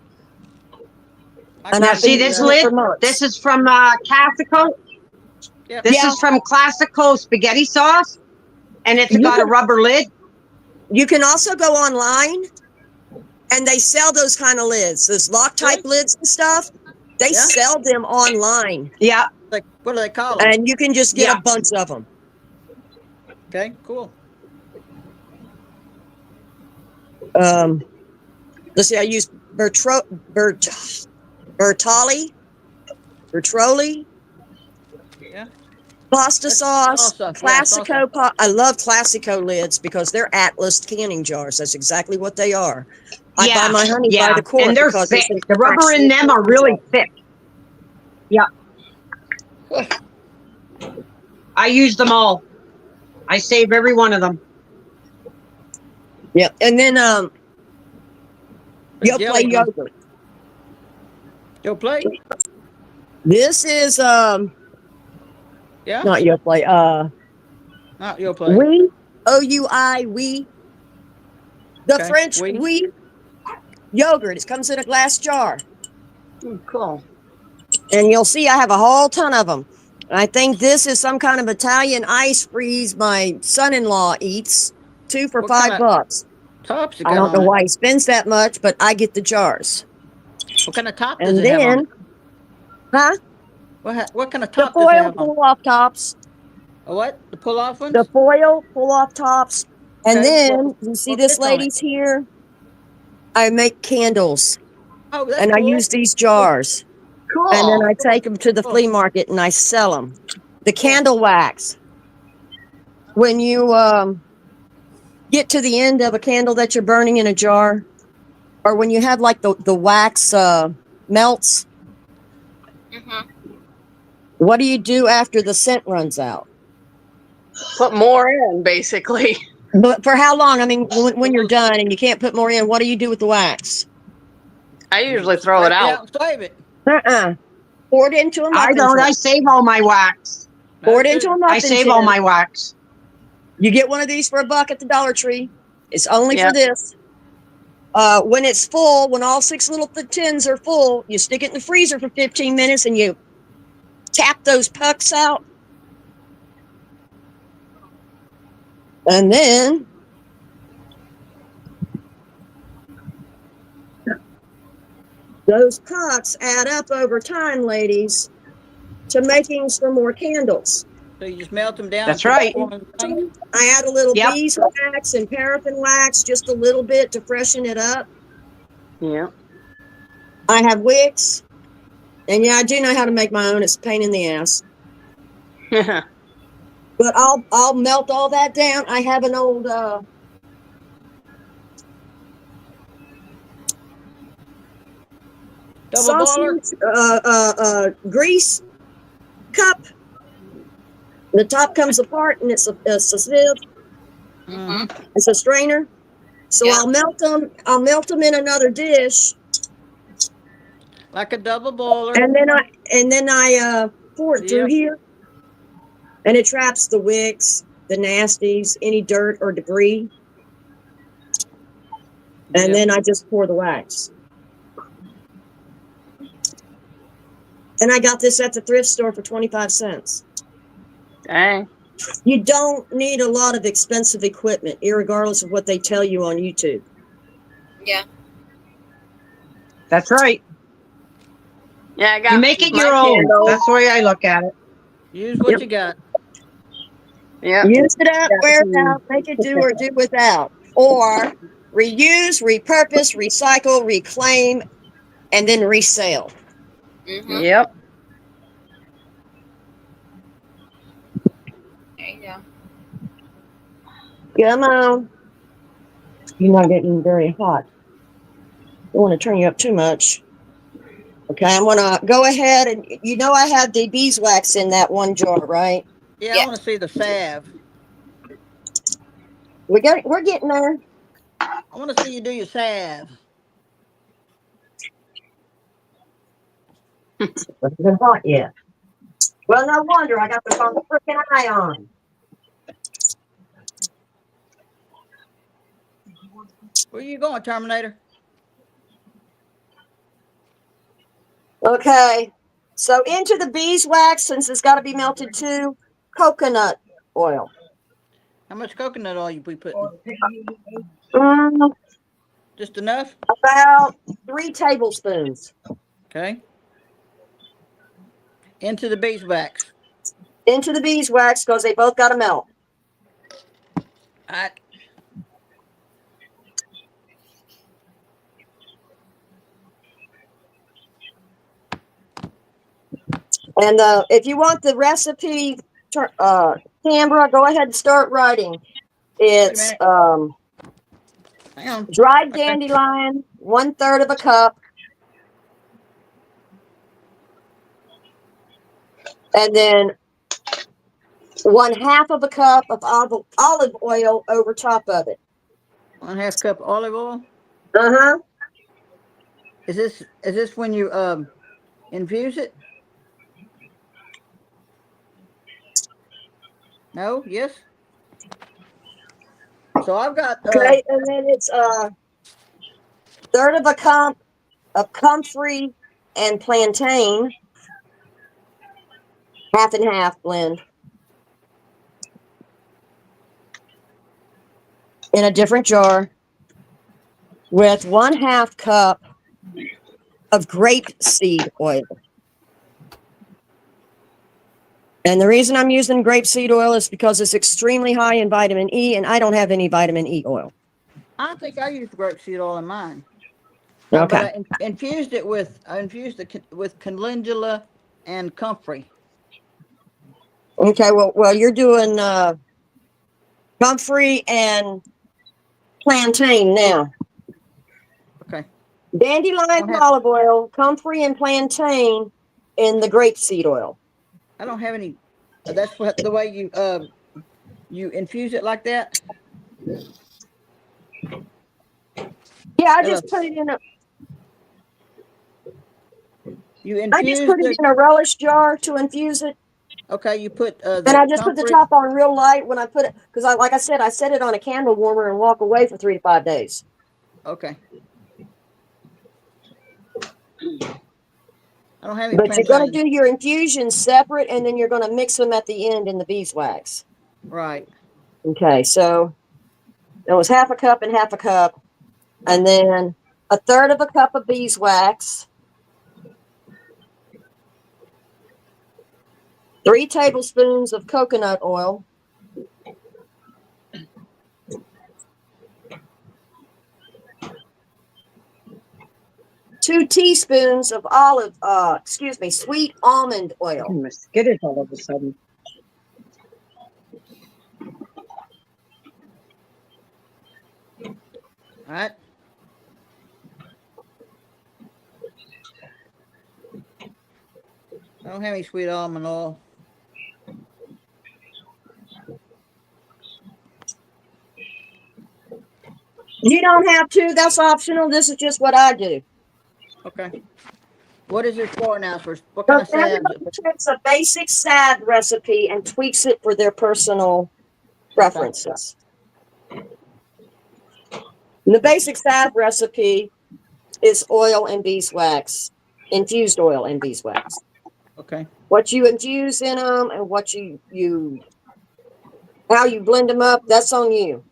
And Now, I've see been this using it for lid? months. This is from Classico. Yep. This Yeah. is from Classico spaghetti sauce, and it's You got a can- rubber lid. You can also go online and they sell those kind of lids, those Loctite lids and stuff. They Yeah. sell them online, Yeah. Like, what do they call them? and you can just get Yeah. a bunch of them. Okay, cool. Let's see, I use Bertolli, Yeah. pasta That's sauce, salsa. Yeah, Classico. I love Classico lids because they're Atlas canning jars. That's exactly what they are. I buy my honey by the quart and they're because thick. it's The rubber in them are really thick. Yeah. I use them all. I save every one of them. Yeah, and then The Yoplait jelly one. yogurt. Yo, play. This is Yeah. not Yoplait. Not yo play. Oui, OUI, oui. The Okay, French oui. oui yogurt. It comes in a glass jar. Cool. And you'll see I have a whole ton of them. I think this is some kind of Italian ice freeze my son-in-law eats. 2 for What $5. kinda Tops you got I don't know on it? why he spends that much, but I get the jars. What kind of top does And it have on then, it? huh? What kind of The top does it foil have on? pull-off tops. A what? The pull off ones? The foil pull-off tops. And Okay, then, what- you see what this fits on it? lady's here? I make candles. Oh, that's And I cool. use these jars. Cool. And then I take them to the Cool. flea market and I sell them. The candle wax. When you get to the end of a candle that you're burning in a jar, or when you have like the wax melts, Mhm. what do you do after the scent runs out? Put more in, basically. But for how long? I mean, when you're done and you can't put more in, what do you do with the wax? I usually throw it Break out. and save it. Pour it into a muffin I don't. tin. I save all my wax. Pour it That's into good. a muffin I save tin. all my wax. You get one of these for $1 at the Dollar Tree. It's only Yeah. for this. When it's full, when all 6 little tins are full, you stick it in the freezer for 15 minutes and you tap those pucks out. And then those pucks add up over time, ladies, to making some more candles. So you just melt them down. That's and put right. them on the thing? I add a little Yep. beeswax and paraffin wax, just a little bit to freshen it up. Yeah. I have wicks. And yeah, I do know how to make my own. It's a pain in the ass. But I'll melt all that down. I have an old Double boiler? sausage grease cup. The top comes apart and it's a sieve. Mhm. It's a strainer. So Yeah. I'll melt them. I'll melt them in another dish, Like a double boiler. and then I pour it through Yep. here, and it traps the wicks, the nasties, any dirt or debris, and Yeah. then I just pour the wax. And I got this at the thrift store for 25 cents. Dang. You don't need a lot of expensive equipment, irregardless of what they tell you on YouTube. Yeah. That's right. Yeah, I got You make it my your own. candles. That's the way I look at it. Use what you got. Yeah. Use it up, wear it out, make it do or do without. Or reuse, repurpose, recycle, reclaim, and then resell. Mhm. Yep. There you go. Come on. You're not getting very hot. Don't want to turn you up too much. Okay, I'm gonna go ahead and I have the beeswax in that one jar, right? Yeah, Yeah. I want to see the salve. We're getting there. I want to see you do your salve. It's not been hot yet. Well, no wonder I got the wrong freaking eye on. Where you going, Terminator? Okay, so into the beeswax, since it's got to be melted too, coconut oil. How much coconut oil you be putting? Just enough? About 3 tablespoons Okay. Into the beeswax. into the beeswax because they both got to melt. All right. And if you want the recipe, Tambra, go ahead and start writing. It's Hang on. dried Okay. dandelion, 1/3 of a cup. And then 1/2 of a cup of olive oil over top of it. 1/2 cup olive oil. Uh-huh. Is this when you infuse it? No? Yes? So I've got Okay, and then it's 1/3 of a cup of comfrey and plantain. 1/2 and 1/2 blend. In a different jar with 1/2 cup of grapeseed oil. And the reason I'm using grapeseed oil is because it's extremely high in vitamin E, and I don't have any vitamin E oil. I think I used grapeseed oil in mine. Okay. But I infused it with with calendula and comfrey. Okay. Well, you're doing comfrey and plantain now. Okay. Dandelion olive oil, comfrey and plantain in the grapeseed oil. I don't have any. That's what the way you infuse it like that. Yeah, I just put it in a. You infuse. I just put it in a relish jar to infuse it. Okay, you put. And I just put the top on real light when I put it, because like I said, I set it on a candle warmer and walk away for 3 to 5 days. Okay. I don't have any. But you're going to do your infusions separate, and then you're going to mix them at the end in the beeswax. Right. Okay, so it was 1/2 cup and 1/2 cup, and then 1/3 of a cup of beeswax, 3 tablespoons of coconut oil, 2 teaspoons of sweet almond oil. Mosquitoes all of a sudden. All right. I don't have any sweet almond oil. You don't have to. That's optional. This is just what I do. Okay. What is it for now? What kind of salve? Everybody takes a basic salve recipe and tweaks it for their personal preferences. The basic salve recipe is oil and beeswax, infused oil and beeswax. Okay. What you infuse in them and what how you blend them up, that's on you.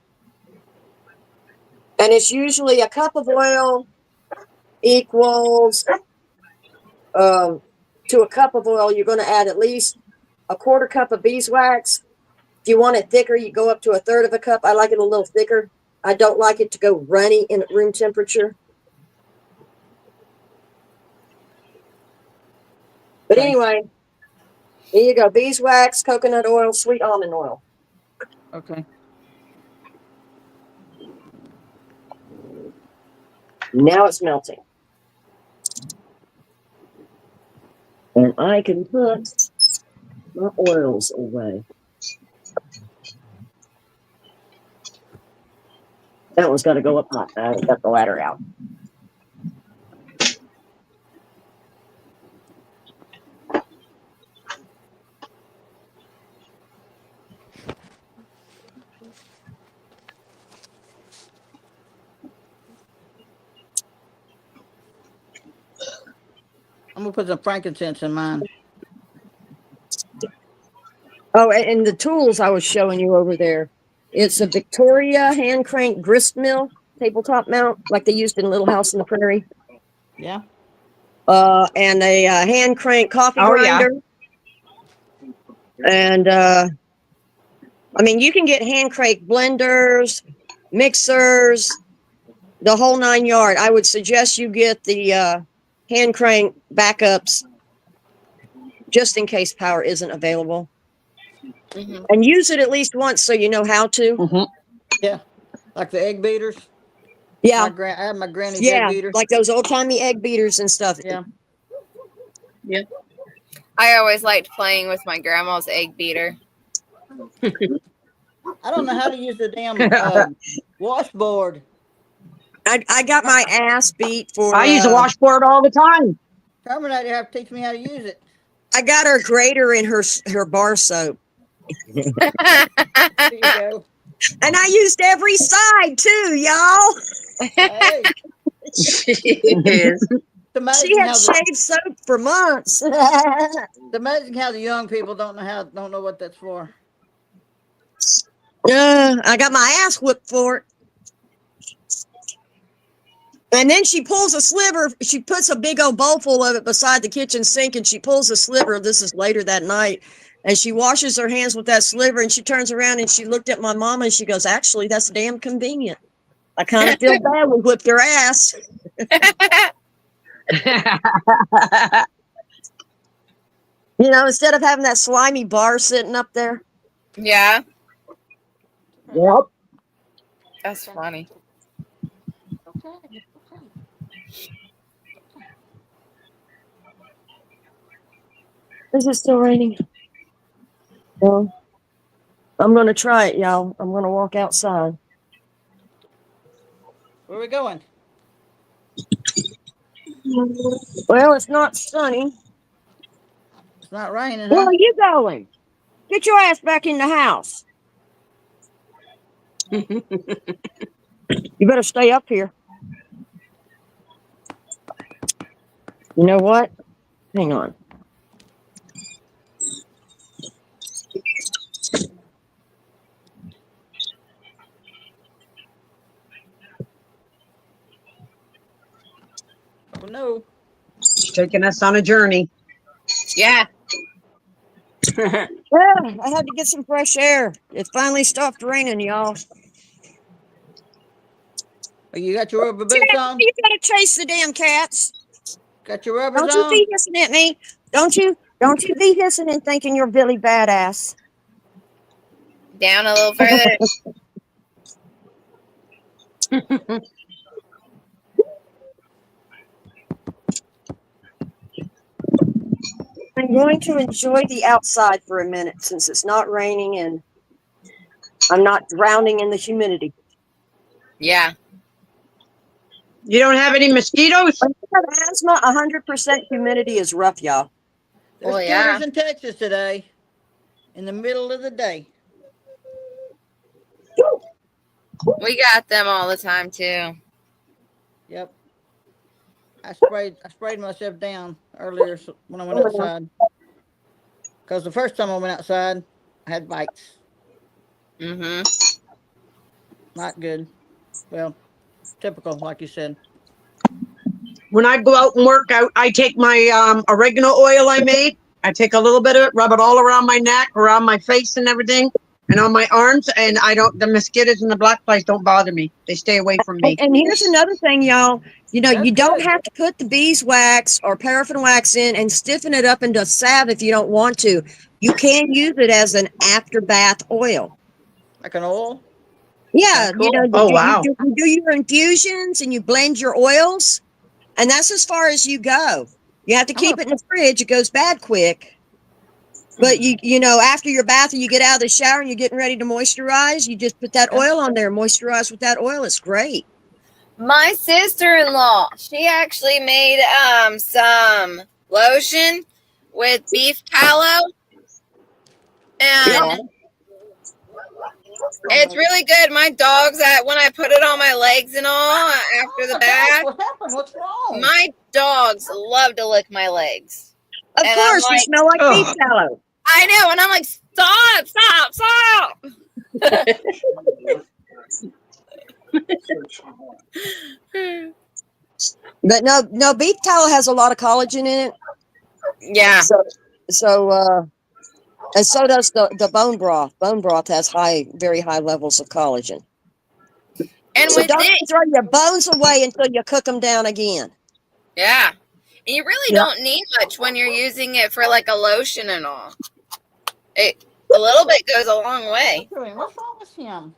And it's usually a cup of oil equals to a cup of oil, you're going to add at least 1/4 cup of beeswax. If you want it thicker, you go up to 1/3 of a cup. I like it a little thicker. I don't like it to go runny in room temperature. But anyway, here you go. Beeswax, coconut oil, sweet almond oil. Okay. Now it's melting. And I can put my oils away. That one's got to go up high. I got the ladder out. I'm gonna put some frankincense in mine. Oh, and the tools I was showing you over there. It's a Victoria hand crank grist mill tabletop mount, like they used in Little House on the Prairie. Yeah. And a hand crank coffee Oh, yeah. grinder. And I mean, you can get hand crank blenders, mixers, the whole 9 yard. I would suggest you get the hand crank backups just in case power isn't available. Mhm. And use it at least once so you know how to. Mhm. Yeah. Like the egg beaters. Yeah. I have my granny's egg Yeah. beater. Like those old timey egg beaters and stuff. Yeah. I always liked playing with my grandma's egg beater. I don't know how to use the damn washboard. I got my ass beat for. I use a washboard all the time. Terminator have to teach me how to use it. I got her grater in her bar soap. There you go. And I used every side too, y'all. Hey, Yes. it's amazing She had how shaved soap for months. it's amazing how the young people don't know what that's for. I got my ass whipped for it. And then she pulls a sliver. She puts a big old bowl full of it beside the kitchen sink, and she pulls a sliver. This is later that night. And she washes her hands with that sliver, and she turns around and she looked at my mama and she goes, actually, that's damn convenient. I kind of feel bad we whipped her ass. You know, instead of having that slimy bar sitting up there. Yeah, Yep. that's funny. Is it still raining? Well, I'm going to try it, y'all. I'm going to walk outside. Where are we going? Well, it's not sunny. It's not raining, Where huh? are you going? Get your ass back in the house. You better stay up here. You know what? Hang on. Oh, no. She's taking us on a journey. Yeah. Yeah, I had to get some fresh air. It finally stopped raining, y'all. Oh, you got your rubber boots on? You gotta chase the damn cats. Got your rubbers Don't you on? be hissing at me. Don't you be hissing and thinking you're Billy Badass. Down a little further. I'm going to enjoy the outside for a minute since it's not raining and I'm not drowning in the humidity. Yeah. You don't have any mosquitoes? When you have asthma, 100% humidity is rough, y'all. There's Well, yeah. shooters in Texas today. In the middle of the day. We got them all the time too. Yep. I sprayed myself down earlier when I went outside. Because the first time I went outside, I had bites. Mm-hmm. Not good. Well, typical, like you said. When I go out and work, I take my oregano oil I made. I take a little bit of it, rub it all around my neck, around my face and everything, and on my arms. And the mosquitoes and the black flies don't bother me. They stay away from me. And here's another thing, y'all. You know, That's you don't good. have to put the beeswax or paraffin wax in and stiffen it up into salve if you don't want to. You can use it as an after bath oil. Like an oil. Yeah, Cool. you do your infusions and you blend your oils, and that's as far as you go. You have to keep it in the fridge; it goes bad quick. But after your bath and you get out of the shower and you're getting ready to moisturize, you just put that oil on there, moisturize with that oil. It's great. My sister-in-law, she actually made some lotion with beef tallow, and it's really good. My dogs, when I put it on my legs and all after the bath, What happened? What's wrong? my dogs love to lick my legs. Of And course, I'm you like, smell like beef tallow. I know, and I'm like, stop. But no, beef tallow has a lot of collagen in it. Yeah. And so does the bone broth. Bone broth has very high levels of collagen. And So with don't this, throw your bones away until you cook them down again. yeah. And you really don't need much when you're using it for like a lotion and all. A little bit goes a long way. What's wrong with him?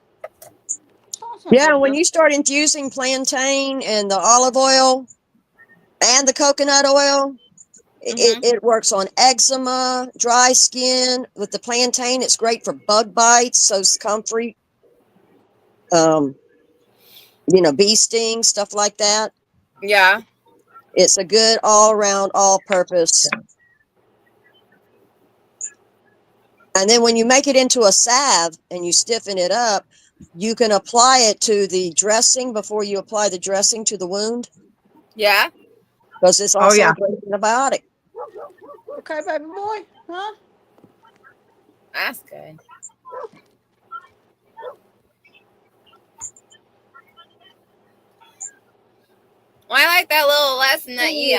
Yeah, when you start infusing plantain and the olive oil and the coconut oil, it works on eczema, dry skin. With the plantain, it's great for bug bites, so comfrey, bee stings, stuff like that. Yeah. It's a good all-around, all-purpose. And then when you make it into a salve and you stiffen it up, you can apply it to the dressing before you apply the dressing to the wound. Yeah. Because it's also a great antibiotic. Okay, baby boy. Huh? That's good. Well, I like that little lesson that you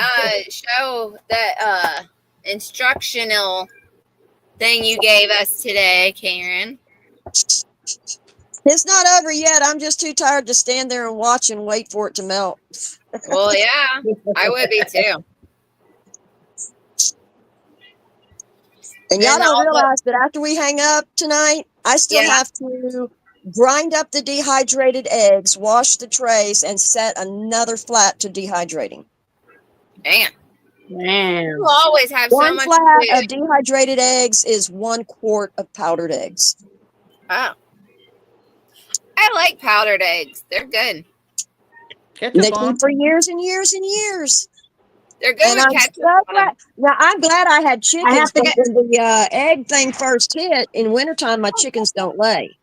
show, that instructional thing you gave us today, Karen. It's not over yet. I'm just too tired to stand there and watch and wait for it to melt. Well, yeah, I would be too. And y'all don't realize that after we hang up tonight, I still have to grind up the dehydrated eggs, wash the trays, and set another flat to dehydrating. Damn. Man. You always have so One much flat to of dehydrated eggs is 1 quart of powdered eggs. Oh. I like powdered eggs. They're good. They keep for years and years and years. They're good with ketchup on them. Now, I'm glad I had chickens, but when the egg thing first hit, in wintertime, my chickens don't lay.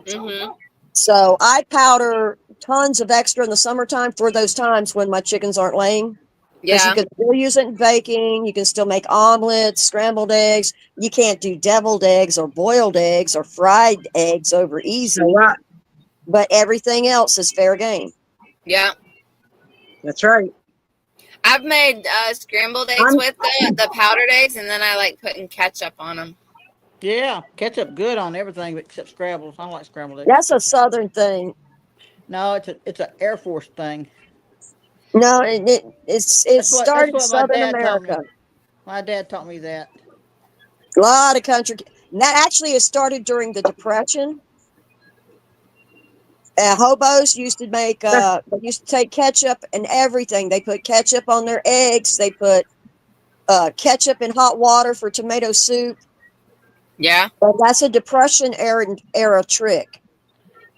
Mm-hmm. So I powder tons of extra in the summertime for those times when my chickens aren't laying. Because you can still use it in baking. You can still make omelets, scrambled eggs. You can't do deviled eggs or boiled eggs or fried eggs over easy. Right. But everything else is fair game. Yeah. That's right. I've made scrambled eggs with the powdered eggs, and then I like putting ketchup on them. Yeah, ketchup good on everything except scrambles. I don't like scrambled eggs. That's a Southern thing. No, it's an Air Force thing. No, it started in Southern America. My dad taught me that. A lot of country. And that actually has started during the Depression. Hobos used to make, they used to take ketchup and everything. They put ketchup on their eggs. They put ketchup in hot water for tomato soup. Yeah. But that's a Depression era trick.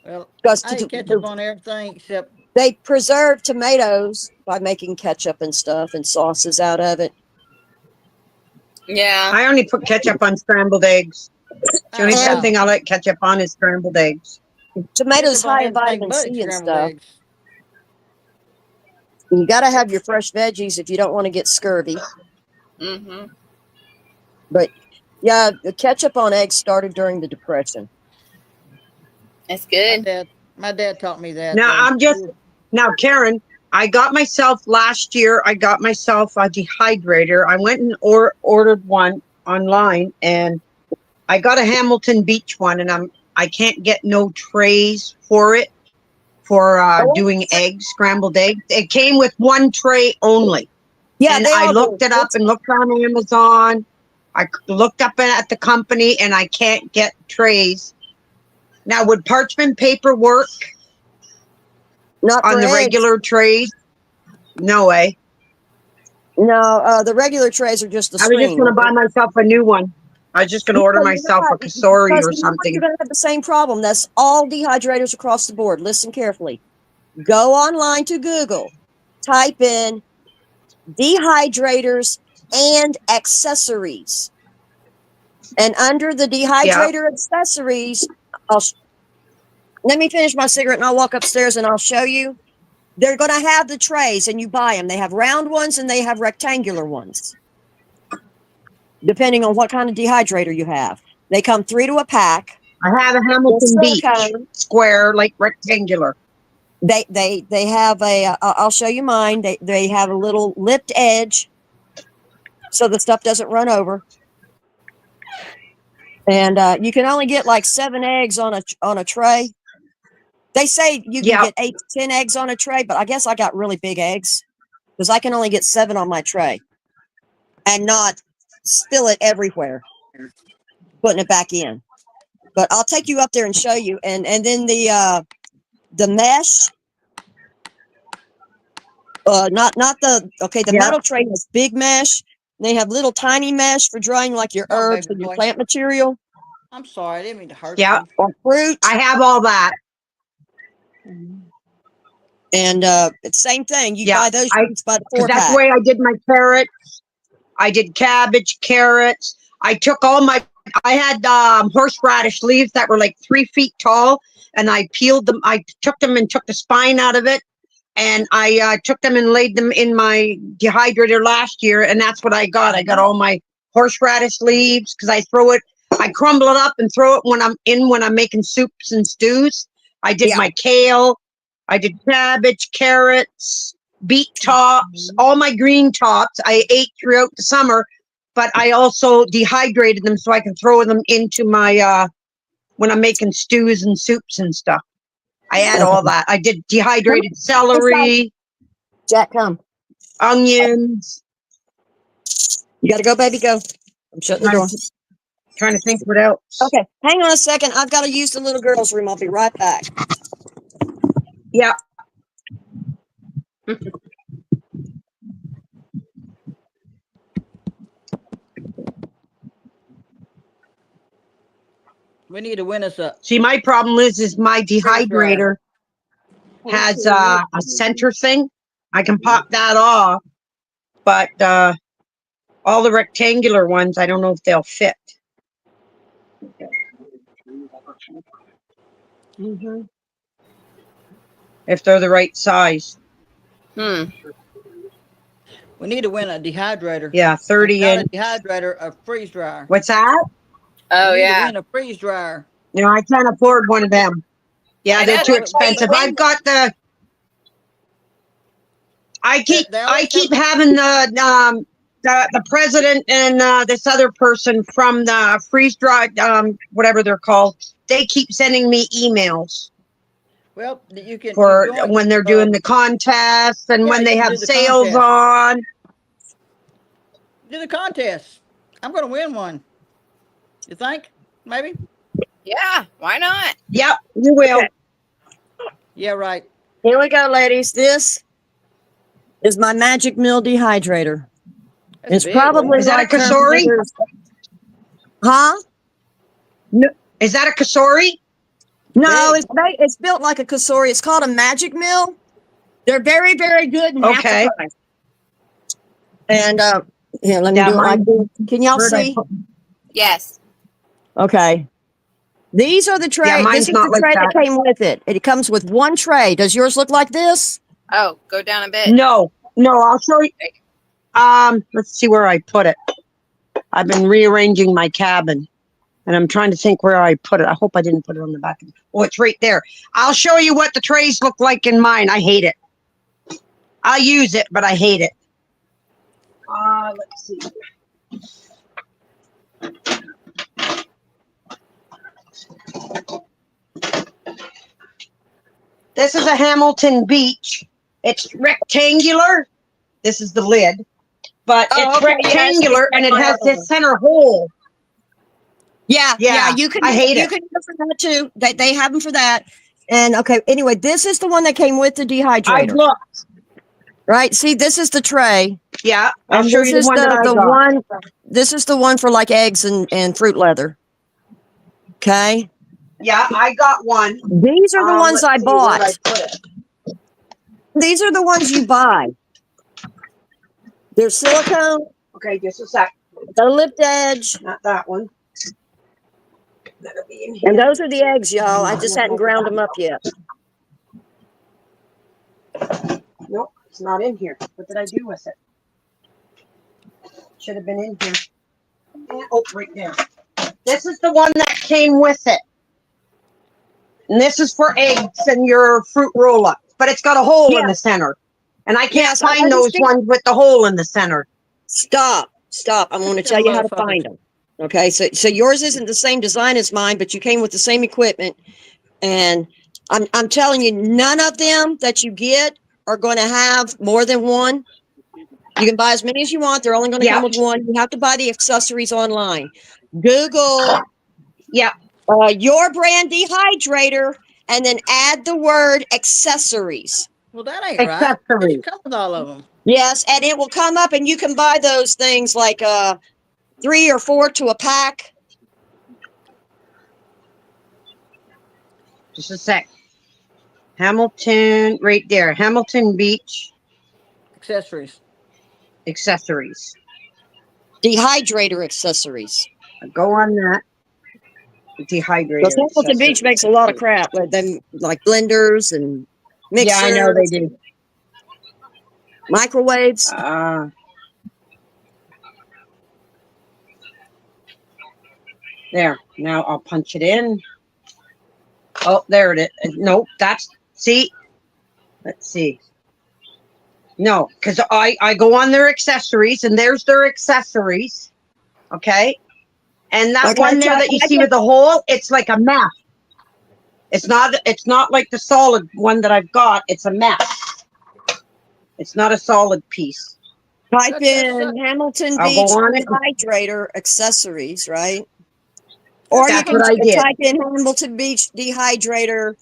Well, because I eat ketchup on everything except they preserve tomatoes by making ketchup and stuff and sauces out of it. Yeah. I only put ketchup on scrambled eggs. The only thing I like ketchup on is scrambled eggs. Tomatoes high in vitamin C and stuff. You got to have your fresh veggies if you don't want to get scurvy. Mm-hmm. But yeah, the ketchup on eggs started during the Depression. That's good. My dad taught me that. Now, Karen, I got myself last year, I got myself a dehydrator. I went and ordered one online, and I got a Hamilton Beach one, and I can't get no trays for it for doing eggs, scrambled eggs. It came with one tray only. Yeah, and I looked it up and looked on Amazon. I looked up at the company, and I can't get trays Now, would parchment paper work Not on for the eggs. regular trays? No way. No, the regular trays are just the I was just screen. going to buy myself a new one. I was just going to order No, you're myself a not, Kasori because or you know what? You're something. going to have the same problem. That's all dehydrators across the board. Listen carefully. Go online to Google, type in dehydrators and accessories. And under the dehydrator accessories, let me finish my cigarette and I'll walk upstairs and I'll show you. They're going to have the trays and you buy them. They have round ones and they have rectangular ones, depending on what kind of dehydrator you have. They come 3 to a pack. I have a Hamilton Beach, silicone. square, like rectangular. They have a. I'll show you mine. They have a little lipped edge, so the stuff doesn't run over. And you can only get like 7 eggs on a tray. They say you can get 8 to 10 eggs on a tray, but I guess I got really big eggs because I can only get 7 on my tray, and not spill it everywhere, putting it back in. But I'll take you up there and show you. And then the mesh. Not the metal tray has big mesh. They have little tiny mesh for drying like your herbs and your plant material. I'm sorry, I didn't mean to hurt Yeah. you. Or fruit. I have all that. And it's same thing. You buy those fruits by the 4 That's pack. the way I did my carrots. I did cabbage, carrots. I took all my, I had horseradish leaves that were like 3 feet tall, and I peeled them. I took them and took the spine out of it. And I took them and laid them in my dehydrator last year, and that's what I got. I got all my horseradish leaves because I crumble it up and throw it when I'm making soups and stews. I did my kale. I did cabbage, carrots, beet tops, all my green tops. I ate throughout the summer, but I also dehydrated them so I can throw them into my when I'm making stews and soups and stuff. I had all that. I did dehydrated celery. Jack, come. Onions. You got to go, baby, go. I'm shutting the door. Trying to think what else. Okay, hang on a second. I've got to use the little girl's room. I'll be right back. Yeah. We need to win us up. See, my problem is my dehydrator has a center thing. I can pop that off, but all the rectangular ones, I don't know if they'll fit. If they're the right size. We need to win a dehydrator. Yeah, 30 Not inch. a dehydrator, a freeze dryer. What's that? Oh, We need to yeah. win a freeze dryer. No, I can't afford one of them. Yeah, I they're know, too that's why you expensive. win. I've got the. I keep always having the president and this other person from the freeze dried whatever they're called. They keep sending me emails Well, you can for you join, when they're doing the contests and yeah, when you they can have do the sales contest. on. do the contest. I'm going to win one. You think? Maybe? Yeah, why not? Yep, you will. Okay. Yeah, right. Here we go, ladies. This is my Magic Mill dehydrator. That's It's big. probably Is that a like her Kasori? mother's- Huh? No, is that a Kasori? No, Big. it's built like a Kasori. It's called a Magic Mill. They're very, very good and half Okay. the price. And here, let me Yeah, do it like mine- this. Can y'all Where'd I see? put- Yes. Okay. These are the tray. Yeah, this mine's is not the like tray that that. came with it. It comes with one tray. Does yours look like this? Oh, go down a bit. No, I'll show you. Let's see where I put it. I've been rearranging my cabin, and I'm trying to think where I put it. I hope I didn't put it on the back. Oh, it's right there. I'll show you what the trays look like in mine. I hate it. I use it, but I hate it. Let's see. This is a Hamilton Beach. It's rectangular. This is the lid, but Oh, it's okay, yeah, it's rectangular and it has this center hole. Yeah, Yeah, you can. I hate you it. can go for that too. They have them for that. And okay, anyway, this is the one that came with the I've dehydrator, looked. right? See, this is the tray, Yeah, I'll and show this you the is one that I the got. one. This is the one for like eggs and fruit leather. Okay, Yeah, I got one. these are the ones Let's I see, where'd I bought. put it? These are the ones you buy. They're silicone, Okay, just a sec. the lift edge, Not that one. That'll be in and here. those are the eggs, y'all. I just hadn't ground them up yet. Nope, it's not in here. What did I do with it? Should have been in here. Oh, right there. This is the one that came with it. And this is for eggs and your fruit roll-up. But it's got a hole in the center. And I can't Yes, I find those understand. ones with the hole in the center. Stop. I'm going to Them tell you how to motherfuckers. find them. Okay, so yours isn't the same design as mine, but you came with the same equipment. And I'm telling you, none of them that you get are going to have more than one. You can buy as many as you want. They're only going to come with one. You have to buy the accessories online. Google Yeah. your brand dehydrator and then add the word accessories. Well, that ain't right. It Accessories. should come with all of them. Yes, and it will come up and you can buy those things like 3 or 4 to a pack. Just a sec. Hamilton, right there. Hamilton Beach Accessories. accessories. Dehydrator accessories. Go on that. Dehydrator. Because Hamilton Beach accessories. makes a lot of crap, like them, like blenders and mixers, Yeah, I know they do. microwaves. There. Now I'll punch it in. Oh, there it is. Nope, that's, see. Let's see. No, because I go on their accessories and there's their accessories. Okay. And that Okay, one there that you see with the hole, it's like a mess. It's not like the solid one that I've got. It's a mess. It's not a solid piece. Type in Hamilton I'll Beach go on it. dehydrator accessories, right? Or you That's can what I did. type in Hamilton Beach dehydrator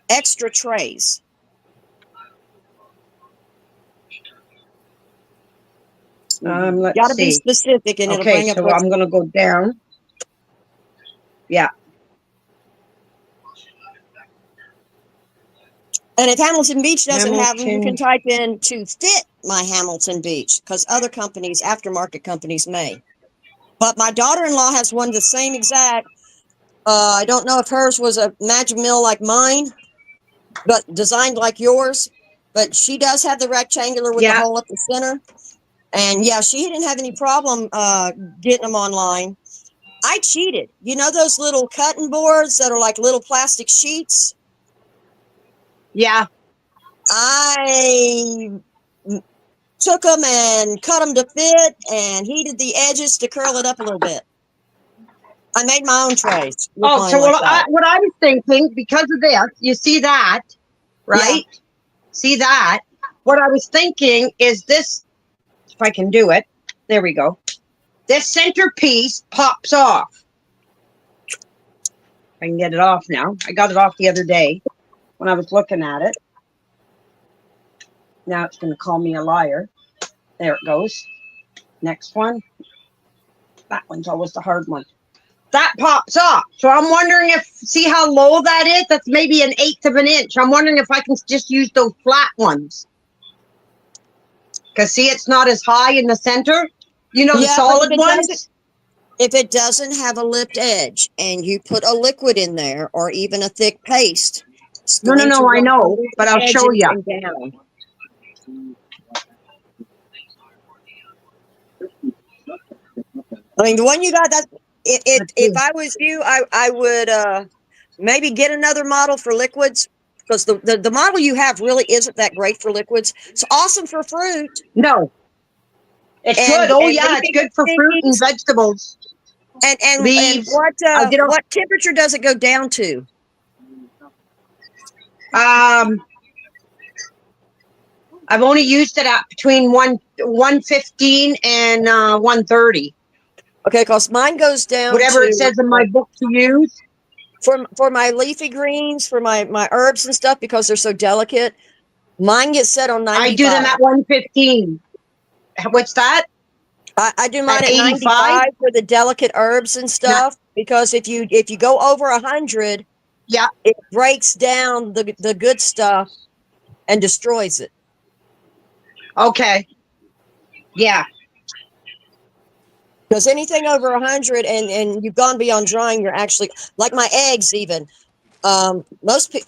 extra trays. Let's Gotta be see. specific and it'll Okay, bring up so what's I'm gonna go down. Yeah. And if Hamilton Beach doesn't have them, you Hamilton. can type in to fit my Hamilton Beach because other companies, aftermarket companies may. But my daughter-in-law has one the same exact. I don't know if hers was a Magic Mill like mine, but designed like yours. But she does have the rectangular with the Yeah. hole up the center. And yeah, she didn't have any problem getting them online. I cheated. You know those little cutting boards that are like little plastic sheets? Yeah. I took them and cut them to fit and heated the edges to curl it up a little bit. I made my own trays. with Oh, mine so like what that. I was thinking, because of this, you see that, right? See that? What I was thinking is this, if I can do it, there we go. This centerpiece pops off. I can get it off now. I got it off the other day when I was looking at it. Now it's going to call me a liar. There it goes. Next one. That one's always the hard one. That pops off. So I'm wondering if, see how low that is? That's maybe 1/8 of an inch. I'm wondering if I can just use those flat ones. Because see, it's not as high in the center. You know, the Yeah, but solid if it ones? If it doesn't have a lipped edge and you put a liquid in there or even a thick paste, it's No, going to I run know, over but the I'll show edges ya. and down. I mean, the one you got, that if I was you, I would maybe get another model for liquids because the model you have really isn't that great for liquids. It's awesome for fruit. No. It's And- good. Oh, and yeah, maybe it's good for fruit and things- vegetables. And Leaves. what get a- what temperature does it go down to? I've only used it at between 115 and 130. Okay, because mine goes down Whatever to it says in my book to use. for my leafy greens, for my herbs and stuff, because they're so delicate. Mine gets set on 95. I do them at 115. What's that? I do mine At at 85? 95 for the delicate herbs and stuff, because if you go over 100, Yeah. it breaks down the good stuff and destroys it. Okay. Yeah. Because anything over 100 and you've gone beyond drying, you're actually, like my eggs even. A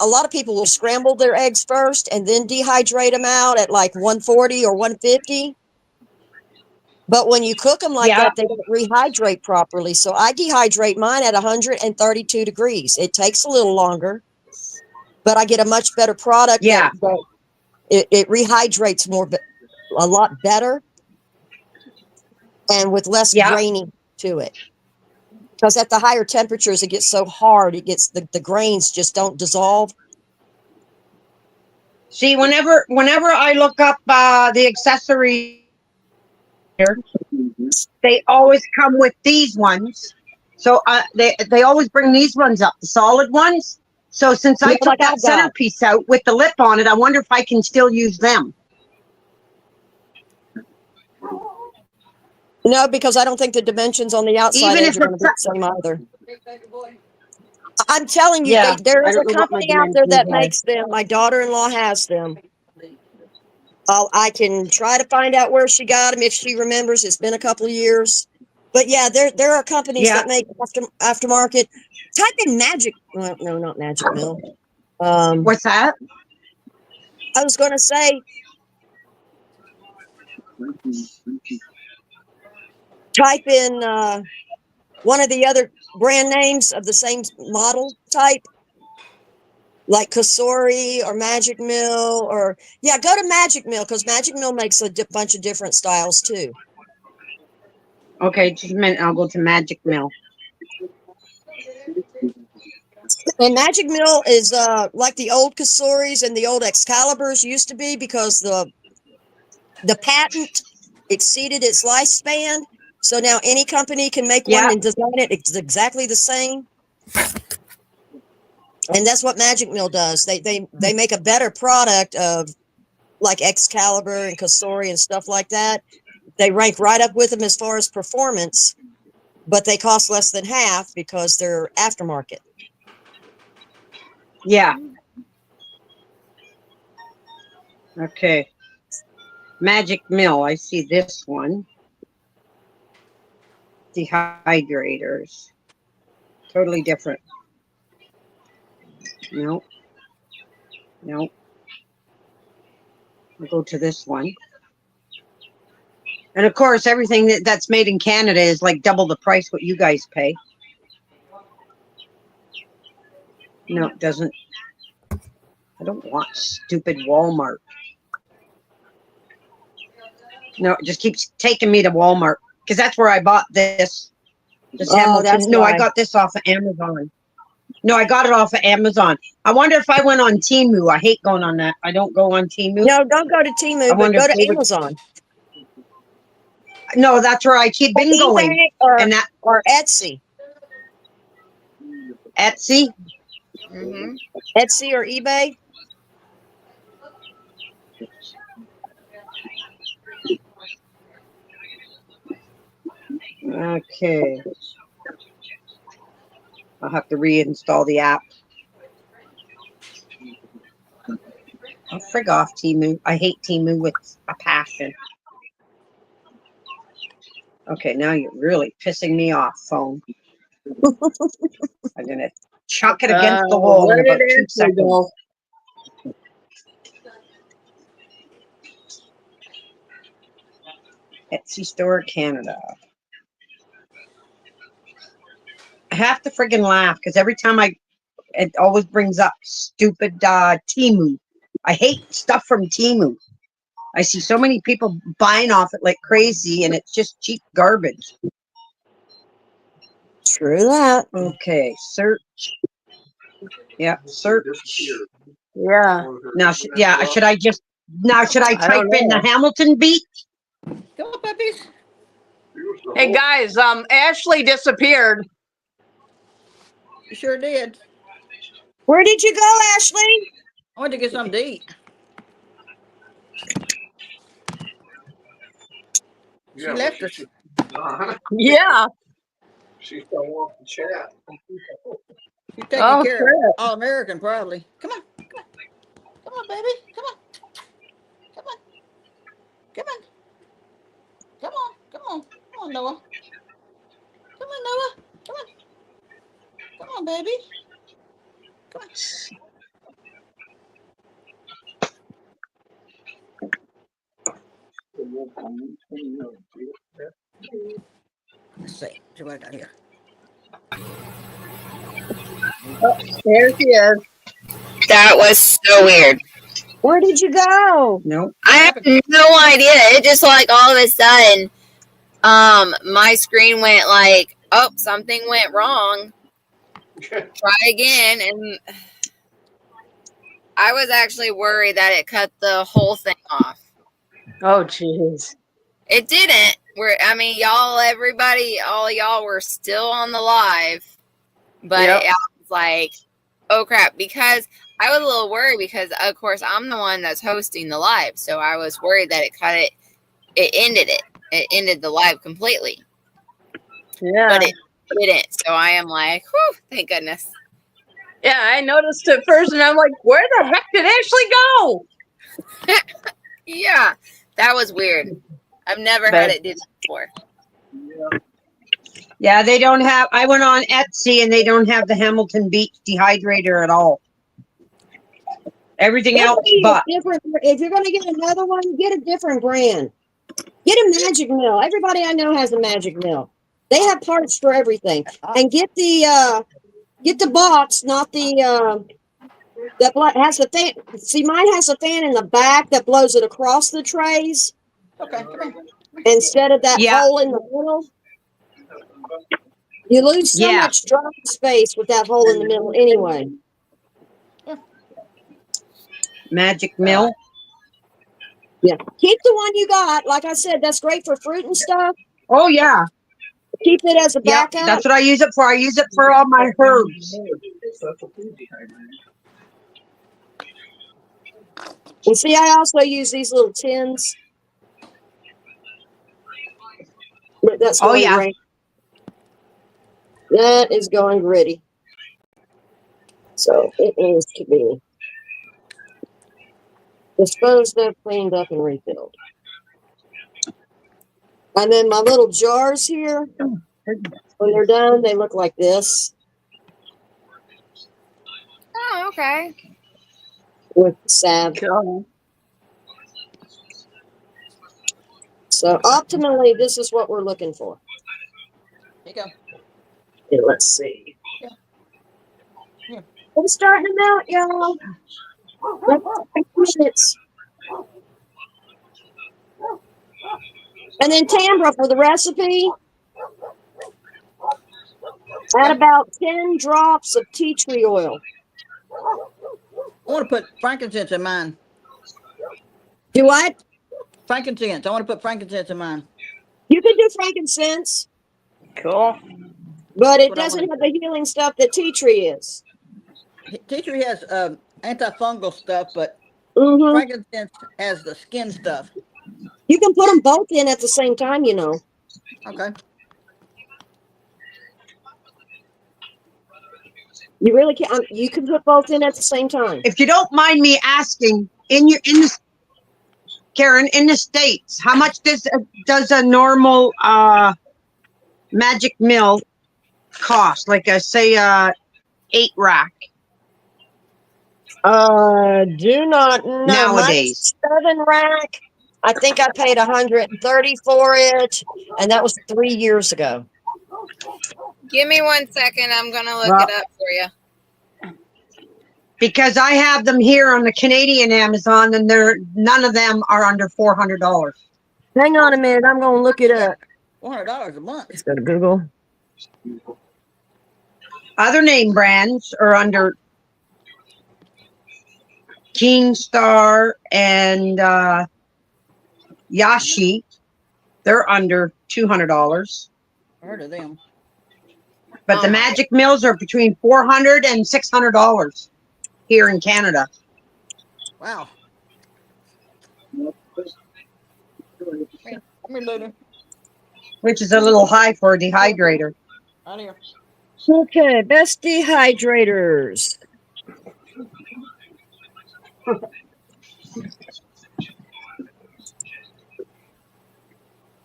lot of people will scramble their eggs first and then dehydrate them out at like 140 or 150. But when you cook them like Yeah. that, they don't rehydrate properly. So I dehydrate mine at 132 degrees. It takes a little longer, but I get a much better product. Yeah. That it rehydrates a lot better, and with less Yeah. graining to it. Because at the higher temperatures, it gets so hard. It gets the grains just don't dissolve. See, whenever I look up the accessory here, they always come with these ones. So they always bring these ones up, the solid ones. So since I Yeah, took like that I've got. centerpiece out with the lip on it, I wonder if I can still use them. No, because I don't think the dimensions on the outside Even edge if are going to be it's the same either. I'm telling you, Yeah, there I is don't a know what my company out there that dimensions are. makes them. My daughter-in-law has them. I can try to find out where she got them if she remembers. It's been a couple of years. But yeah, there are companies Yeah. that make aftermarket. Type in Magic. Well, no, not Magic Mill. I What's that? was going to say, type in one of the other brand names of the same model type, like Kasori or Magic Mill, or yeah, go to Magic Mill, because Magic Mill makes a bunch of different styles too. Okay, just a minute. I'll go to Magic Mill. And Magic Mill is like the old Kasoris and the old Excaliburs used to be, because the patent exceeded its lifespan. So now any company can make Yeah. one and design it. It's exactly the same. And that's what Magic Mill does. They make a better product of like Excalibur and Kasori and stuff like that. They rank right up with them as far as performance, but they cost less than half because they're aftermarket. Yeah. Okay. Magic Mill. I see this one. Dehydrators. Totally different. Nope. Nope. I'll go to this one. And of course, everything that's made in Canada is like double the price what you guys pay. No, it doesn't. I don't want stupid Walmart. No, it just keeps taking me to Walmart, because that's where I bought this. This Hamilton. That's No, why. I got this off of Amazon. No, I got it off of Amazon. I wonder if I went on Temu. I hate going on that. I don't go on Temu. No, don't go to Temu, but wonder go if they to would- Amazon. No, that's where I keep been going. eBay or, And that or Etsy. Etsy. Mm-hmm. Etsy or eBay. Okay. I'll have to reinstall the app. Oh, frig off, Temu. I hate Temu with a passion. Okay, now you're really pissing me off, phone. I'm going to chuck it against the wall in Where about did 2 Ashley seconds. go? Etsy Store Canada. I have to friggin' laugh because every time it always brings up stupid Temu. I hate stuff from Temu. I see so many people buying off it like crazy, and it's just cheap garbage. True that. Okay, search. Yeah, search. Yeah. Now, should I I type don't in the know. Hamilton beat? Come on, puppies. Hey guys, Ashley disappeared. You sure did. Where did you go, Ashley? I went to get something to eat. She left us. Yeah. She still wants to chat. She's taking Oh, care crap. of All American, probably. Come on. Come on, baby. Come on. Come on. Come on. Come on. Come on. Come on, Noah. Come on, Noah. Come on. Come on, baby. Come on. Let's see. See what I got here. There she is. That was so weird. Where did you go? Nope. I have no idea. It just like all of a sudden, my screen went like, oh, something went wrong. Try again, and I was actually worried that it cut the whole thing off. Oh, jeez. It didn't. I mean, y'all, everybody, all y'all were still on the live, but Yep. I was like, oh crap, because I was a little worried because, of course, I'm the one that's hosting the live, so I was worried that it cut it. It ended the live completely, Yeah. but it didn't. So I am like, whew, thank goodness. Yeah, I noticed it first, and I'm like, where the heck did Ashley go? Yeah, that was weird. I've never had it do that before. Yeah, they don't have. I went on Etsy and they don't have the Hamilton Beach dehydrator at all. Everything else, but Different. If you're going to get another one, get a different brand. Get a Magic Mill. Everybody I know has a Magic Mill. They have parts for everything. And get the box, not the that has the fan. See, mine has a fan in the back that blows it across the trays Okay, come here. instead of that Yeah. hole in the middle. You lose so Yeah. much dry space with that hole in the middle anyway. Magic Mill. Yeah. Keep the one you got. Like I said, that's great for fruit and stuff. Oh yeah, Keep it as a yeah. backup. That's what I use it for. I use it for all my herbs. And see, I also use these little tins. But that's Oh, going yeah. great. That is going gritty. So it needs to be disposed of, cleaned up, and refilled. And then my little jars here, when they're done, they look like this Oh, okay. with salve. Cool. So optimally, this is what we're looking for. Here you go. Okay, let's see. Yeah. Yeah. I'm starting to melt, y'all. 5 minutes. And then Tambra for the recipe. Add about 10 drops of tea tree oil. I want to put frankincense in mine. Do what? Frankincense. I want to put frankincense in mine. You can do frankincense, Cool. but it What I doesn't want. have the healing stuff that tea tree is. Tea tree has antifungal stuff, but Mm-hmm. frankincense has the skin stuff. You can put them both in at the same time, you know. Okay. You really can. You can put both in at the same time. If you don't mind me asking, in the Karen, in the States, how much does a normal Magic Mill cost? Like say 8 rack Do not know. nowadays. Mine's 7 rack. I think I paid $130 for it, and that was 3 years ago. Give me 1 second. I'm going to look Well- it up for you. Because I have them here on the Canadian Amazon, and none of them are under $400. Hang on a minute. I'm going to look it up. $400 a month. Let's go to Google. Other name brands are under Keenstar and Yashi. They're under $200. I heard of them. But the Oh. Magic Mills are between $400 and $600 here in Canada. Wow. Come here, Lulu. Which is a little high for a dehydrator. Out here. Okay, best dehydrators.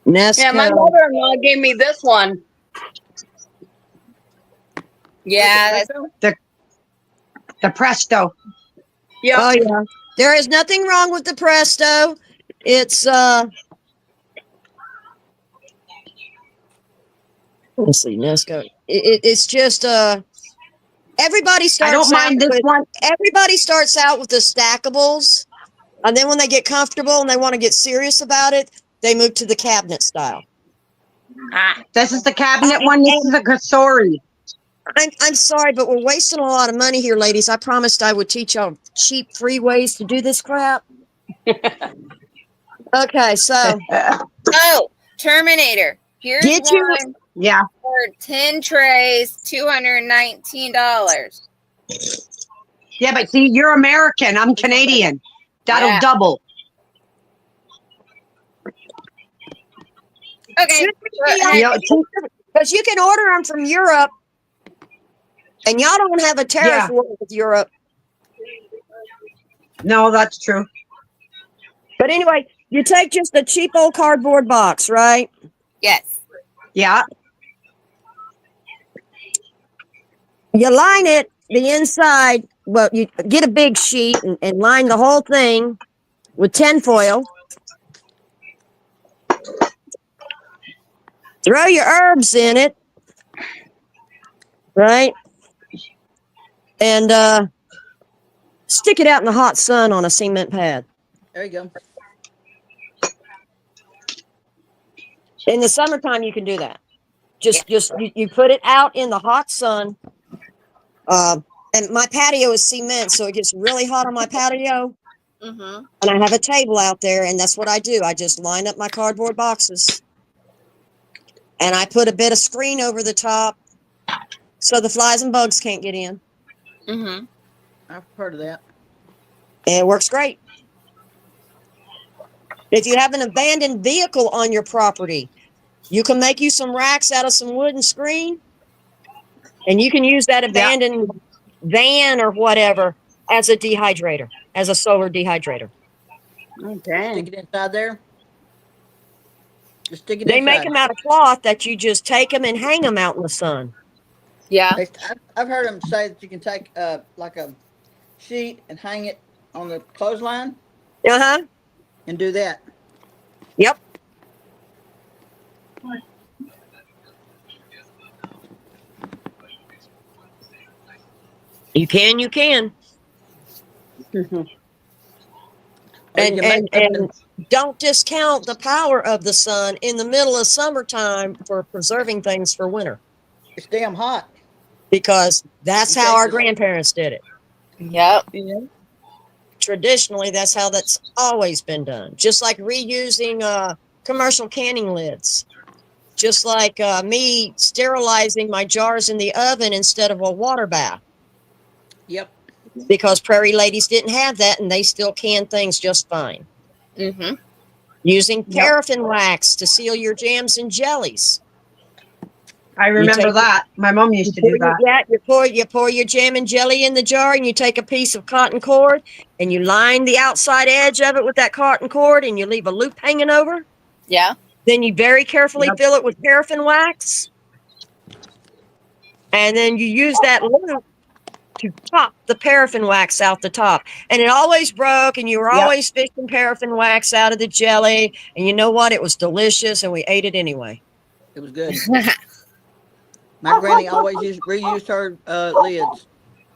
Nesco. Yeah, my mother-in-law gave me this one. Yeah, that's The Presto. Yep. Oh yeah. There is nothing wrong with the Presto. It's let's see, Nesco. It's just everybody starts I don't mind out this with, one. everybody starts out with the stackables, and then when they get comfortable and they want to get serious about it, they move to the cabinet style. This is the cabinet one. This is a Kasori. I'm sorry, but we're wasting a lot of money here, ladies. I promised I would teach y'all cheap, free ways to do this crap. Okay, so oh, Terminator. Here's Did you- one Yeah. for 10 trays, $219. Yeah, but see, you're American. I'm Canadian. That'll Yeah. double. Okay. Yeah. Yeah, because you can order them from Europe, and y'all don't have a tariff Yeah. war with Europe. no, that's true. But anyway, you take just a cheap old cardboard box, right? Yes. Yeah. You line it, the inside. Well, you get a big sheet and line the whole thing with tinfoil. Throw your herbs in it, right? And stick it out in the hot sun on a cement pad. There you go. In the summertime, you can do that. You put it out in the hot sun. And my patio is cement, so it gets really hot on my patio. Mm-hmm. And I have a table out there, and that's what I do. I just line up my cardboard boxes. And I put a bit of screen over the top so the flies and bugs can't get in. Mm-hmm. I've heard of that. And it works great. If you have an abandoned vehicle on your property, you can make you some racks out of some wooden screen, and you can use that abandoned van or whatever as a dehydrator, as a solar dehydrator. Okay. Stick it inside there. Just stick it They inside. make them out of cloth that you just take them and hang them out in the sun. Yeah. I've heard them say that you can take like a sheet and hang it on the clothesline Uh-huh. and do that. Yep. You can. Or you And, can and, make something- and don't discount the power of the sun in the middle of summertime for preserving things for winter, it's damn hot. because that's how our grandparents did it. Yep. Traditionally, that's how that's always been done. Just like reusing commercial canning lids. Just like me sterilizing my jars in the oven instead of a water bath. Yep. Because prairie ladies didn't have that, and they still can things just fine. Mm-hmm. Using paraffin wax to seal your jams and jellies. I remember take- that. My mom used to do that. Yeah, you pour your jam and jelly in the jar, and you take a piece of cotton cord and you line the outside edge of it with that cotton cord, and you leave a loop hanging over. Yeah. Then you very carefully Yep. fill it with paraffin wax, and then you use that loop to pop the paraffin wax out the top. And it always broke, and you were Yep. always fishing paraffin wax out of the jelly. And you know what? It was delicious, and we ate it anyway. It was good. My granny always reused her lids.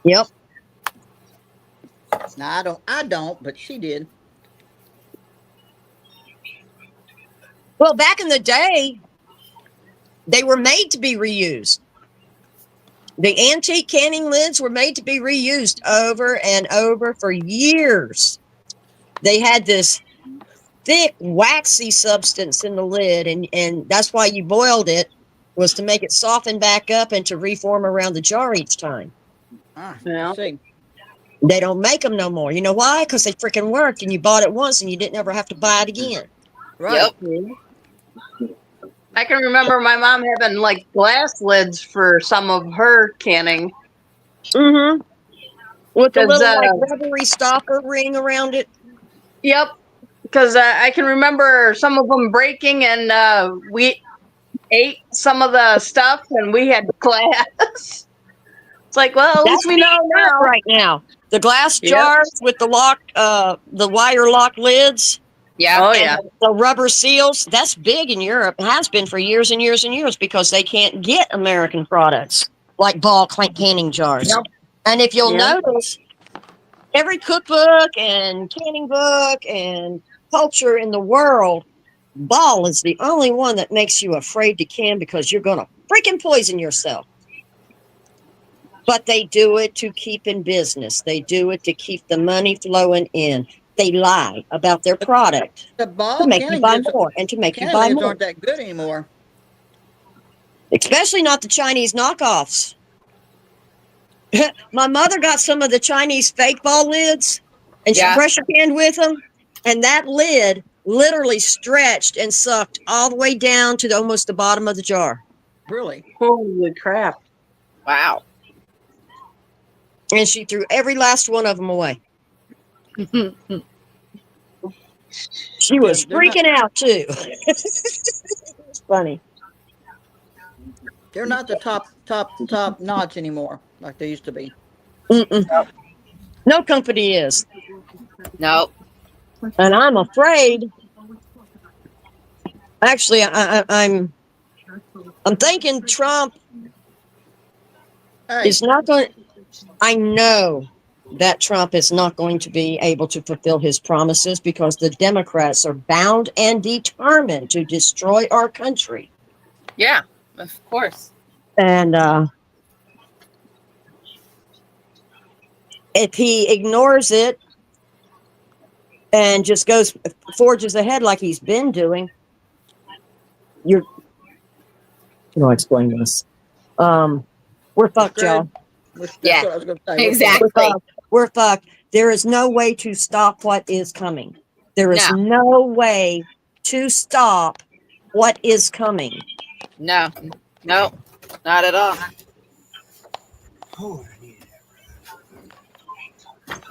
Yep. Now I don't, but she did. Well, back in the day, they were made to be reused. The antique canning lids were made to be reused over and over for years. They had this thick, waxy substance in the lid, and that's why you boiled it, was to make it soften back up and to reform around the jar each time. Yeah. I see. They don't make them no more. You know why? Because they freaking worked, and you bought it once, and you didn't ever have to buy it again. Right. Yep. I can remember my mom having like glass lids for some of her canning. Mm-hmm. With the 'Cause, little like rubbery stopper ring around it. Yep. Because I can remember some of them breaking, and we ate some of the stuff, and we had glass. It's like, well, at least we know now. Right now, the glass Yep. jars with the lock, the wire lock lids. Yeah. Oh And yeah. the rubber seals, that's big in Europe. It has been for years and years and years because they can't get American products like ball canning jars. Yep. And if you'll Yeah. notice, every cookbook and canning book and culture in the world, ball is the only one that makes you afraid to can because you're going to freaking poison yourself. But they do it to keep in business. They do it to keep the money flowing in. They lie about their product The to ball make you canning buy lids, more and to make you canning buy lids more. aren't that good anymore. Especially not the Chinese knockoffs. My mother got some of the Chinese fake ball lids and she Yeah. pressure canned with them. And that lid literally stretched and sucked all the way down to almost the bottom of the jar. Really? Holy crap. Wow. And she threw every last one of them away. She was They're not- freaking out too. It's funny. They're not the top notch anymore like they used to be. Mm-mm. No company is. Nope. And I'm afraid. Actually, I'm thinking Trump Hey, is not going. I know that Trump is not going to be able to fulfill his promises because the Democrats are bound and determined to destroy our country. Yeah. Of course. And if he ignores it and just forges ahead like he's been doing, you're. I'll explain this. We're fucked, y'all. that's Yeah. what I was going to say. Exactly. We're fucked. There is no way to stop what is coming. There is no way to stop what is coming. No. No. Not at all. Oh, I needed that.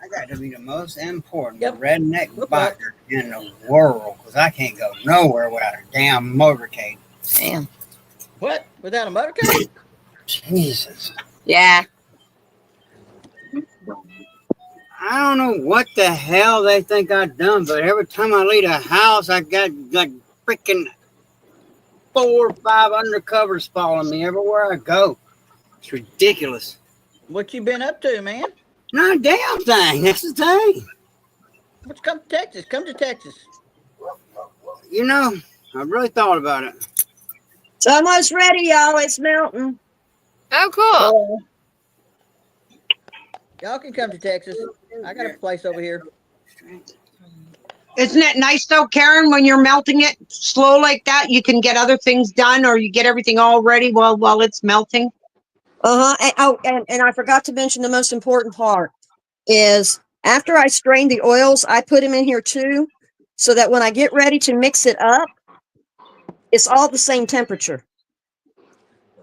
I got to be the most important Yep. redneck Look biker in the world because I can't go nowhere without a damn motorcade. Damn. What? Without a motorcade? Jesus. Yeah. I don't know what the hell they think I've done, but every time I leave a house, I got like freaking 4 or 5 undercovers following me everywhere I go. It's ridiculous. What you been up to, man? Not a damn thing. That's the thing. Let's come to Texas. Come to Texas. You know, I really thought about it. It's almost ready, y'all. It's melting. Oh, cool. Y'all can come to Texas. I got a place over here. Isn't it nice though, Karen, when you're melting it slow like that, you can get other things done or you get everything all ready while it's melting? And I forgot to mention the most important part is after I strain the oils, I put them in here too, so that when I get ready to mix it up, it's all the same temperature.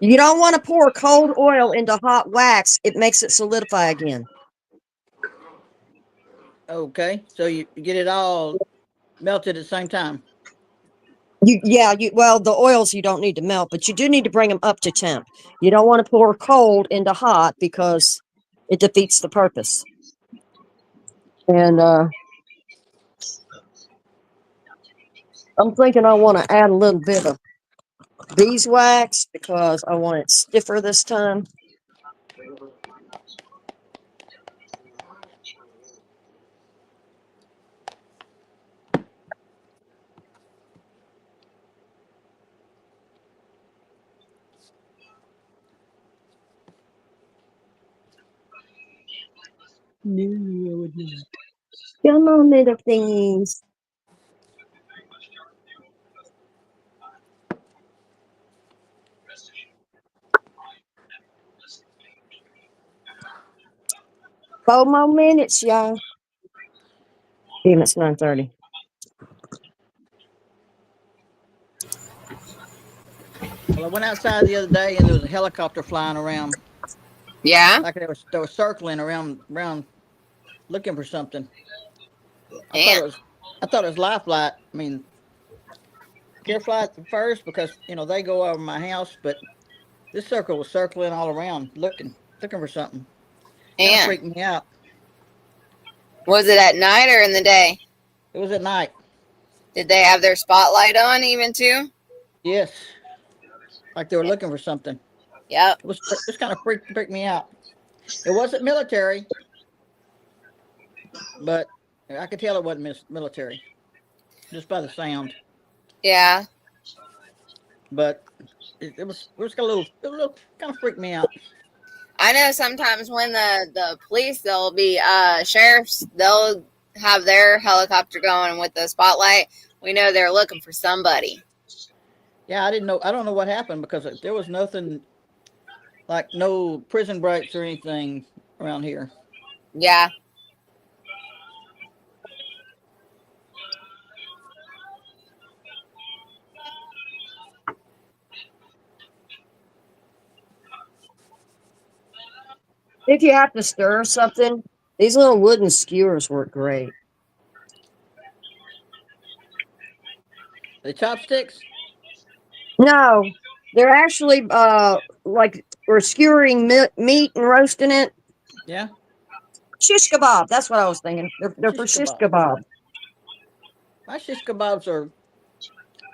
You don't want to pour cold oil into hot wax. It makes it solidify again. Okay. So you get it all melted at the same time. Well, the oils you don't need to melt, but you do need to bring them up to temp. You don't want to pour cold into hot because it defeats the purpose. And I'm thinking I want to add a little bit of beeswax because I want it stiffer this time. No, I would not. Come on, little things. 4 more minutes, y'all. Damn, it's 9:30. Well, I went outside the other day and there was a helicopter flying around, Yeah. like they were circling around looking for something. I thought Damn. it was life flight. I mean, care flight at first because they go over my house, but this circle was circling all around looking for something. Kind of Damn. freaked me out. Was it at night or in the day? It was at night. Did they have their spotlight on even too? Yes, like they were looking for something. Yep. It was just kind of freaked me out. It wasn't military, but I could tell it wasn't military just by the sound. Yeah. But it was got a little kind of freaked me out. I know sometimes when the police, they'll be sheriffs, they'll have their helicopter going with the spotlight. We know they're looking for somebody. Yeah, I didn't know. I don't know what happened because there was nothing, like no prison breaks or anything around here. Yeah. If you have to stir something, these little wooden skewers work great. The chopsticks? No, they're actually like we're skewering meat and roasting it. Yeah. Shish kebab. That's what I was thinking. They're for shish kebab. My shish kebabs are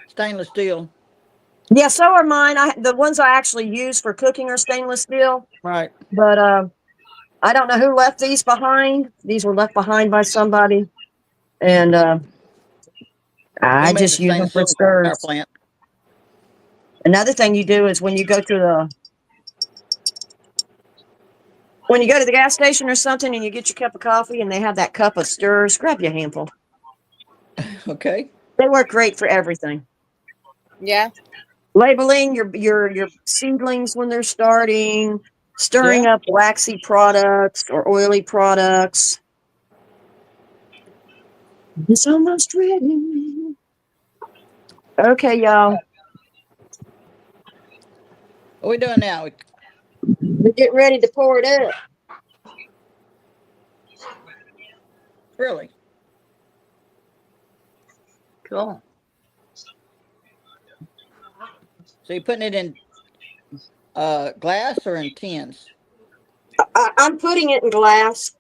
stainless steel. Yeah, so are mine. The ones I actually use for cooking are stainless steel. Right. But I don't know who left these behind. These were left behind by somebody, and I just use them for power stirs. plant. Another thing you do is when you go to the gas station or something and you get your cup of coffee and they have that cup of stirs, grab you a handful. Okay. They work great for everything. Yeah. Labeling your seedlings when they're starting, stirring up waxy products or oily products. It's almost ready. Okay, y'all. What are we doing now? We're getting ready to pour it up. Really? Cool. So you're putting it in glass or in tins? I'm putting it in glass.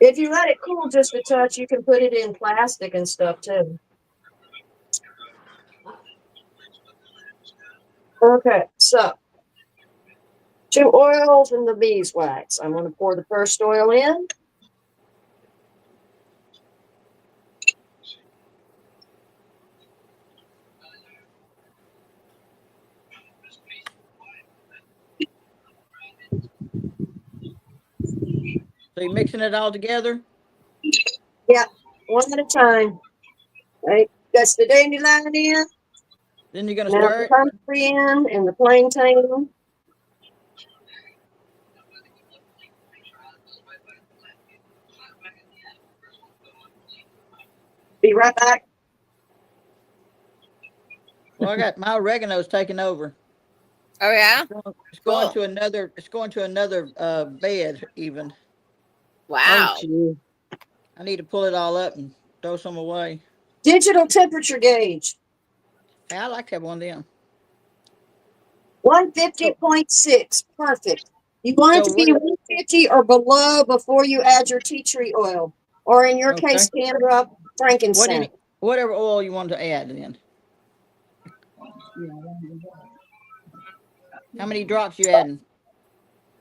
If you let it cool just a touch, you can put it in plastic and stuff too. Okay, so 2 oils and the beeswax. I'm going to pour the first oil in. So you're mixing it all together? Yeah, one at a time. Right, that's the dandelion in. Then you're going to Now stir the it? comfrey in and the plantain. Be right back. Well, I got my oregano's taking over. Oh yeah. It's going to another. It's going to another bed even. Wow. I need to pull it all up and throw some away. Digital temperature gauge. Hey, I like to have one of them. 150.6. Perfect. You want it to be 150 or below before you add your tea tree oil. Or in your case, Canberra frankincense. Whatever oil you want to add then. How many drops you adding?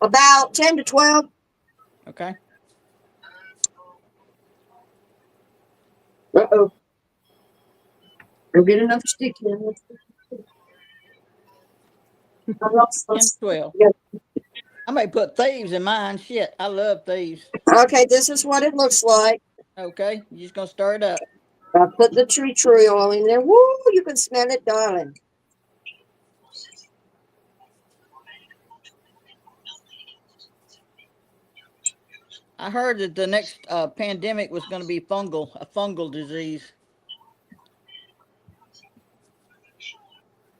About 10 to 12. Okay. Uh-oh. Go get another stick here. 10 to 12. I may put thieves in mine. Shit, I love thieves. Okay, this is what it looks like. Okay, you're just going to stir it up. I put the tea tree oil in there. Woo, you can smell it, darling. I heard that the next pandemic was going to be a fungal disease.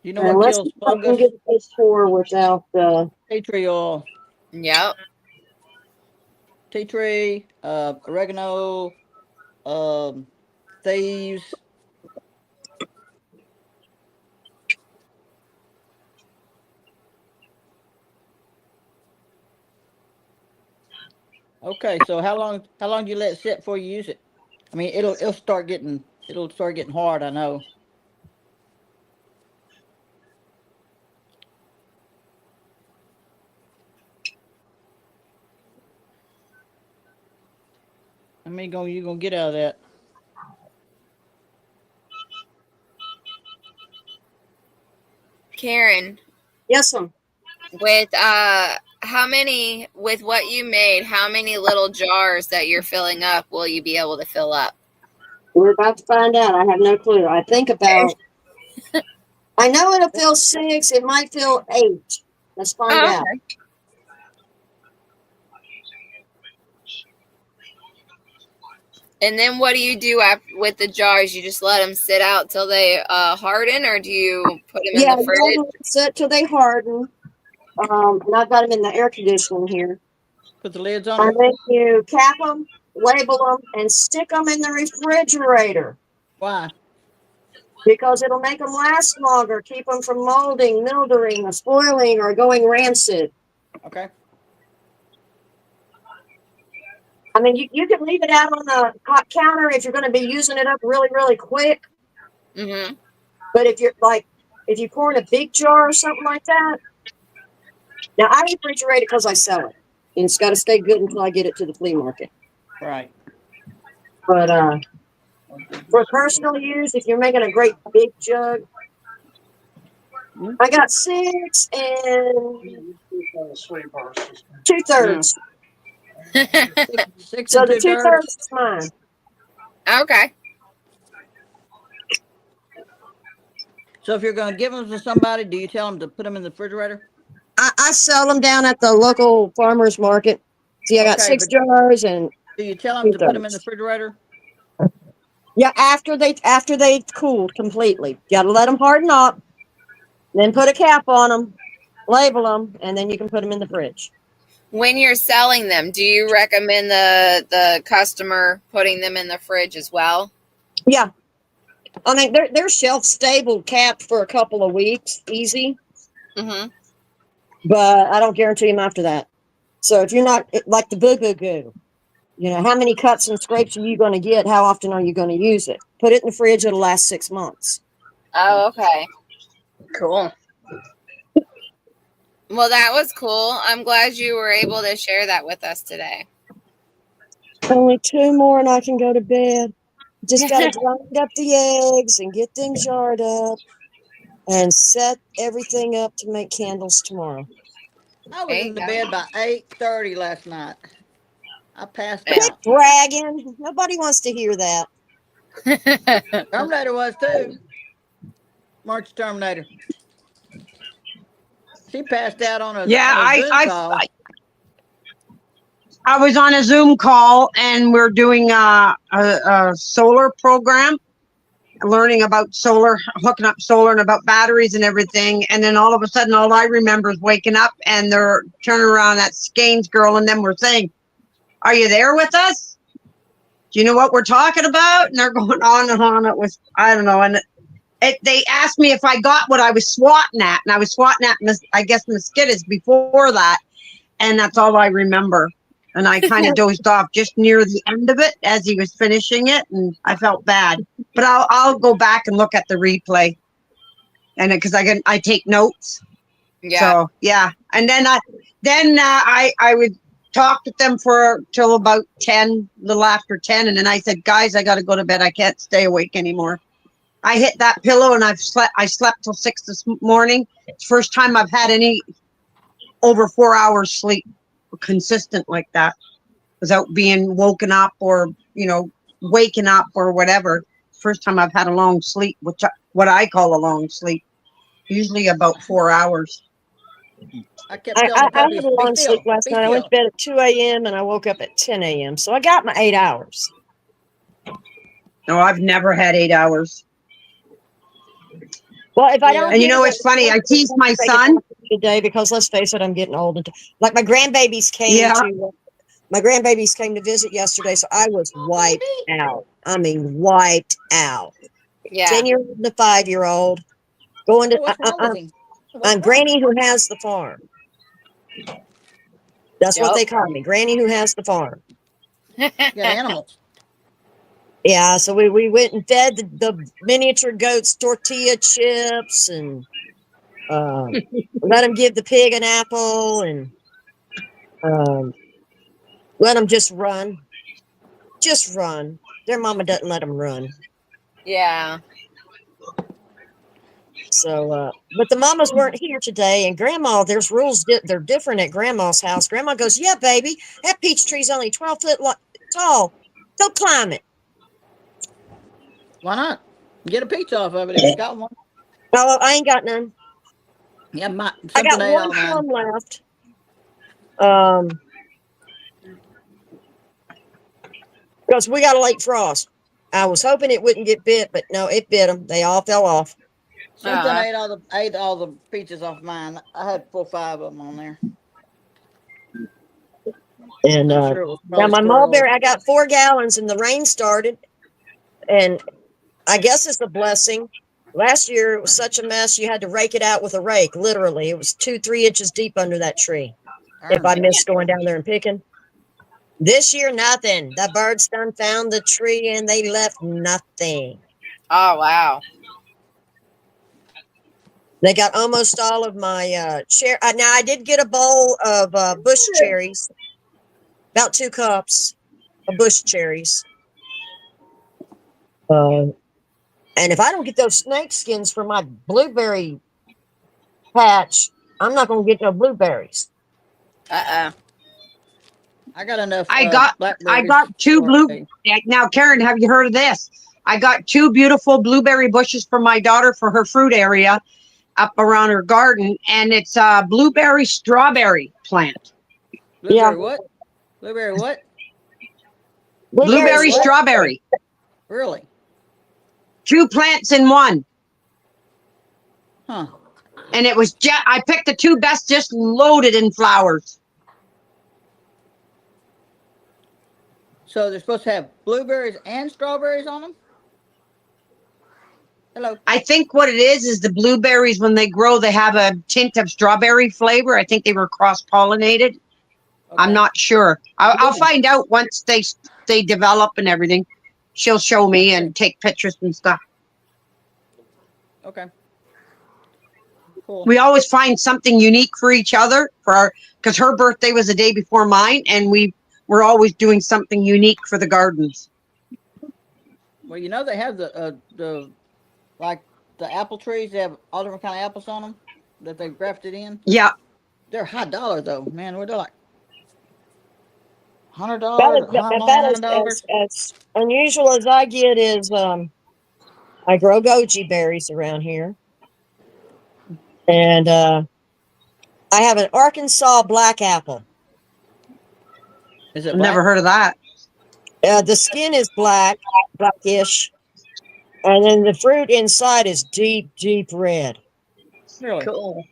You know what Unless kills you can fungus? get this for without Tea tree oil, Yep. tea tree, oregano, thieves. Okay, so how long do you let it sit before you use it? I mean, it'll start getting hard. I know. How many you gonna get out of that? Karen, yes, ma'am. with with what you made, how many little jars that you're filling up will you be able to fill up? We're about to find out. I have no clue. I think about. I know it'll fill 6. It might fill 8. Let's find out. Okay. And then what do you do with the jars? You just let them sit out till they harden, or do you put them in Yeah, the fridge? let them sit till they harden. And I've got them in the air conditioning here. Put the lids on And them. then you cap them, label them, and stick them in the refrigerator Why? because it'll make them last longer, keep them from molding, mildewing, or spoiling, or going rancid. Okay. I mean, you can leave it out on the hot counter if you're going to be using it up really, really quick. Mm-hmm. But if you pour in a big jar or something like that, now I refrigerate it because I sell it, and it's got to stay good until I get it to the flea market. Right. But for personal use, if you're making a great big jug, I got 6 and 2/3. Six So and the 2/3. 2/3 is mine. Okay. So if you're going to give them to somebody, do you tell them to put them in the refrigerator? I sell them down at the local farmers market. See, I got Okay, 6 but jars and do you tell them to put them in the 2/3. refrigerator? Yeah, after they cooled completely. You got to let them harden up, then put a cap on them, label them, and then you can put them in the fridge. When you're selling them, do you recommend the customer putting them in the fridge as well? Yeah. I mean, they're shelf stable, capped for a couple of weeks, easy. Mm-hmm. But I don't guarantee them after that. So if you're not like the Boo Boo Goo, you know, how many cuts and scrapes are you going to get? How often are you going to use it? Put it in the fridge; it'll last 6 months. Oh, okay. Cool. Well, that was cool. I'm glad you were able to share that with us today. Only 2 more, and I can go to bed. Just got to grind up the eggs and get them jarred up, and set everything up to make candles tomorrow. I was There you in the go. bed by 8:30 last night. I passed Yeah. out. Bragging. Nobody wants to hear that. Terminator was too. March Terminator. She passed out on a Zoom call. I was on a Zoom call and we're doing a solar program, learning about solar, hooking up solar and about batteries and everything. And then all of a sudden, all I remember is waking up and they're turning around, that Skanes girl, and then we're saying, "Are you there with us? Do you know what we're talking about?" And they're going on and on. It was, I don't know. And they asked me if I got what I was swatting at. And I was swatting at, I guess, mosquitoes before that. And that's all I remember. And I kind of dozed off just near the end of it as he was finishing it, and I felt bad. But I'll go back and look at the replay, and because I take notes. Yeah. So yeah, and then I would talk with them till about 10, little after 10, and then I said, "Guys, I got to go to bed. I can't stay awake anymore." I hit that pillow and I slept till 6 this morning. It's the first time I've had any over 4 hours sleep consistent like that without being woken up or, waking up or whatever. First time I've had a long sleep, what I call a long sleep, usually about 4 hours. I kept telling the I puppies, had a be long still, sleep last be night. I went to still. bed at 2 a.m. and I woke up at 10 a.m. So I got my 8 hours. No, I've never had 8 hours. Well, if I Yeah. don't And you get know, it it's funny. I teased my take it son. off today because let's face it, I'm getting old. And like my grandbabies Yeah. my grandbabies came to visit yesterday, so I was wiped Baby. out. I mean, wiped out. Yeah. 10-year-old and a 5-year-old going to. Oh, what's wrong with him? What's I'm wrong? Granny who has the farm. That's what Yup. they call me, Granny who has the farm. You got animals. Yeah, so we went and fed the miniature goats tortilla chips and let them give the pig an apple and let them just run. Just run. Their mama doesn't let them run. Yeah. So, but the mamas weren't here today, and Grandma, there's rules. They're different at Grandma's house. Grandma goes, "Yeah, baby, that peach tree's only 12 foot tall. Go climb it." Why not? Get a peach off of it if you got one. Oh, I ain't got none. Yeah, I got something ate one all mine. plum left. Because we got a late frost. I was hoping it wouldn't get bit, but no, it bit them. They all fell off. Something Uh-huh. ate all the peaches off mine. I had 4 or 5 of them on there. And I'm sure it was now probably my squirrels. mulberry, I got 4 gallons, and the rain started. And I guess it's a blessing. Last year it was such a mess. You had to rake it out with a rake. Literally, it was 2-3 inches deep under that tree. If I missed going down there and picking. This year, nothing. The birds done found the tree and they left nothing. Oh, wow. They got almost all of my cherry. Now I did get a bowl of bush cherries, about 2 cups of bush cherries. And if I don't get those snake skins for my blueberry patch, I'm not going to get no blueberries. I got enough. I got blackberries 2 for Now, Karen, have you heard of this? I got 2 beautiful blueberry bushes for my daughter for her fruit area up around her garden, and it's a blueberry strawberry plant. Blueberry what? Blueberry what? Blueberry what? strawberry. Really? 2 plants in one. Huh. And it was I picked the 2 best, just loaded in flowers. So they're supposed to have blueberries and strawberries on them? Hello. I think what it is the blueberries, when they grow, they have a tint of strawberry flavor. I think they were cross-pollinated. Okay. I'm not sure. I'll find out once they develop and everything. She'll show me and take pictures and stuff. Okay. Cool. We always find something unique for each other because her birthday was the day before mine, and we're always doing something unique for the gardens. Well, you know they have the like the apple trees. They have all different kind of apples on them that they grafted in. Yeah. They're high dollar though, man. They're like $100, About as unusual as I get is I grow goji berries around here, and I have an Arkansas black apple. Is it I've never heard of that. The skin is blackish, and then the fruit inside is deep red. Really cool?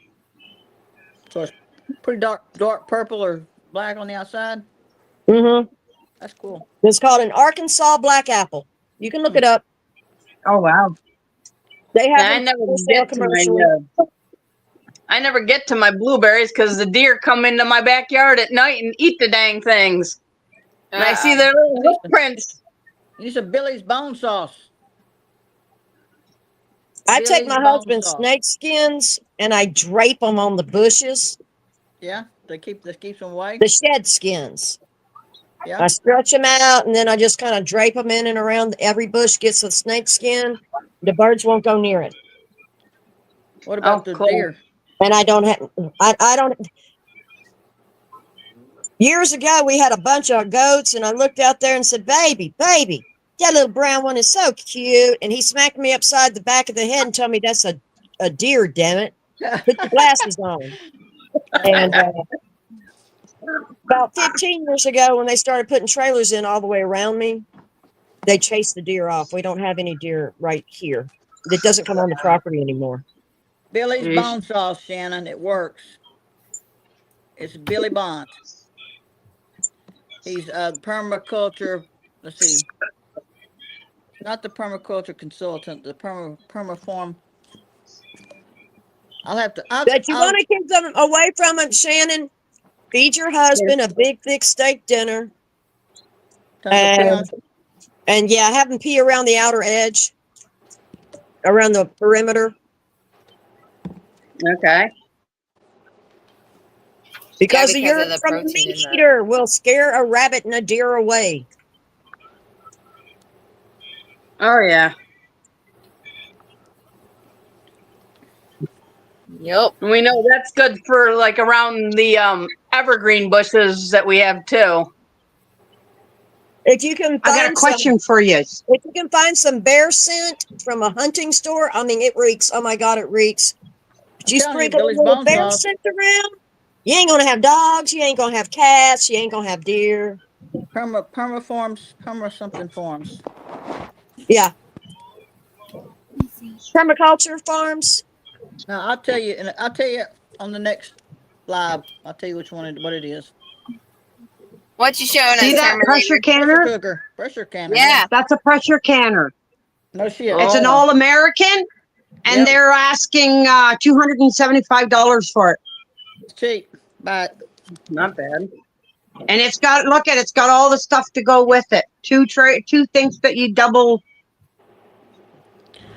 So it's pretty dark purple or black on the outside. Mm-hmm. That's cool. It's called an Arkansas black apple. You can look it up. Oh wow! They have I never get to my blueberries because the deer come into my backyard at night and eat the dang things. And I see their little footprints. You need some Billy's bone sauce. I take Billy's my bone husband's sauce. snake skins and I drape them on the bushes. Yeah, this keeps them away. The shed skins. Yeah. I stretch them out and then I just kind of drape them in and around. Every bush gets a snake skin. The birds won't go near it. What about the deer? And I don't. Years ago, we had a bunch of goats, and I looked out there and said, baby, that little brown one is so cute. And he smacked me upside the back of the head and told me that's a deer, damn it. Put your glasses on. And about 15 years ago, when they started putting trailers in all the way around me, they chased the deer off. We don't have any deer right here. It doesn't come on the property anymore. Billy's Jeez. bone saw, Shannon. It works. It's Billy Bond. He's a permaculture. Let's see. Not the permaculture consultant. The permaform. I'll have to. But you want to keep them away from it, Shannon. Feed your husband a big, thick steak dinner. And yeah, have him pee around the outer edge, around the perimeter. Okay. Because because the urine of the from a protein meat in the- eater will scare a rabbit and a deer away. Oh yeah. Yep. And we know that's good for like around the evergreen bushes that we have too. If you can I got a find question for you. if you can find some bear scent from a hunting store, I mean, it reeks. Oh my God, it reeks. But you telling you, sprinkle a Billy's little bone bear sauce. scent around, you ain't gonna have dogs, you ain't gonna have cats, you ain't gonna have deer. Permaforms, something forms. Yeah. Permaculture farms. Now I'll tell you, and I'll tell you on the next live. I'll tell you which one, what it is. What you showing See us, that pressure Terminator? canner? Pressure canner. Yeah. That's a pressure canner. No shit. It's an Oh. All-American, and Yep. they're asking $275 for it. It's cheap, but Not bad. And it's got, look at it, it's got all the stuff to go with it. Two things that you double.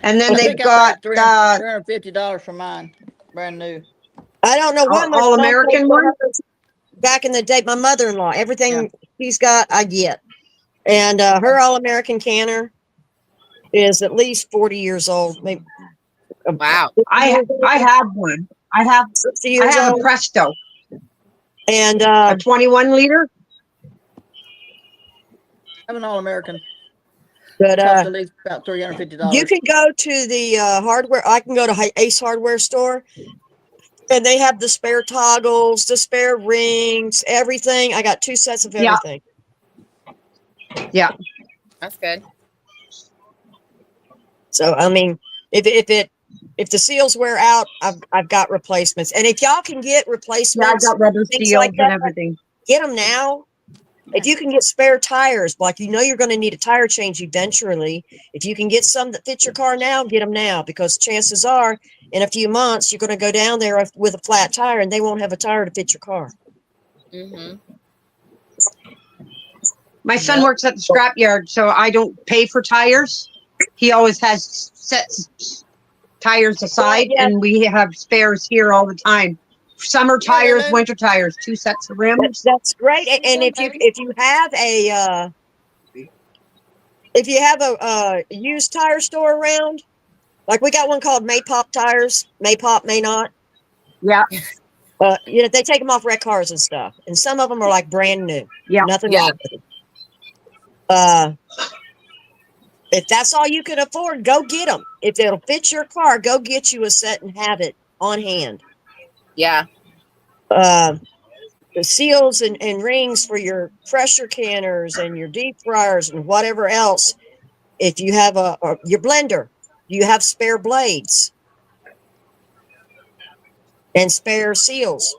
And then I they've think got I paid $350 for mine, brand new. I don't know what All American one. Back in the day, my mother-in-law, everything he's got, I get. And her All-American canner is at least 40 years old, maybe Wow. I have one. I have 60 years a old. Presto, And a 21 liter. I have an All-American. but Cost at least about $350. you can go to the hardware. I can go to Ace Hardware store, and they have the spare toggles, the spare rings, everything. I got 2 sets of Yeah. everything. Yeah. That's good. So I mean, if the seals wear out, I've got replacements. And if y'all can get Yeah, I replacements, got rubber things seals like and that, everything. get them now. If you can get spare tires, like you're going to need a tire change eventually. If you can get some that fit your car now, get them now, because chances are in a few months you're going to go down there with a flat tire and they won't have a tire to fit your car. Mm-hmm. My son works at the scrapyard, so I don't pay for tires. He always has sets tires aside, yeah. and we have spares here all the time. Summer tires, Lynn. winter tires, 2 sets of rims. That's great. And if you have a used tire store around, like we got one called Maypop Tires, Maypop, may not. Yeah, They take them off wrecked cars and stuff, and some of them are like brand new. Yeah. Nothing Yeah. wrong with it. If that's all you can afford, go get them. If it'll fit your car, go get you a set and have it on hand. Yeah. The seals and rings for your pressure canners and your deep fryers and whatever else. If you have your blender, you have spare blades and spare seals,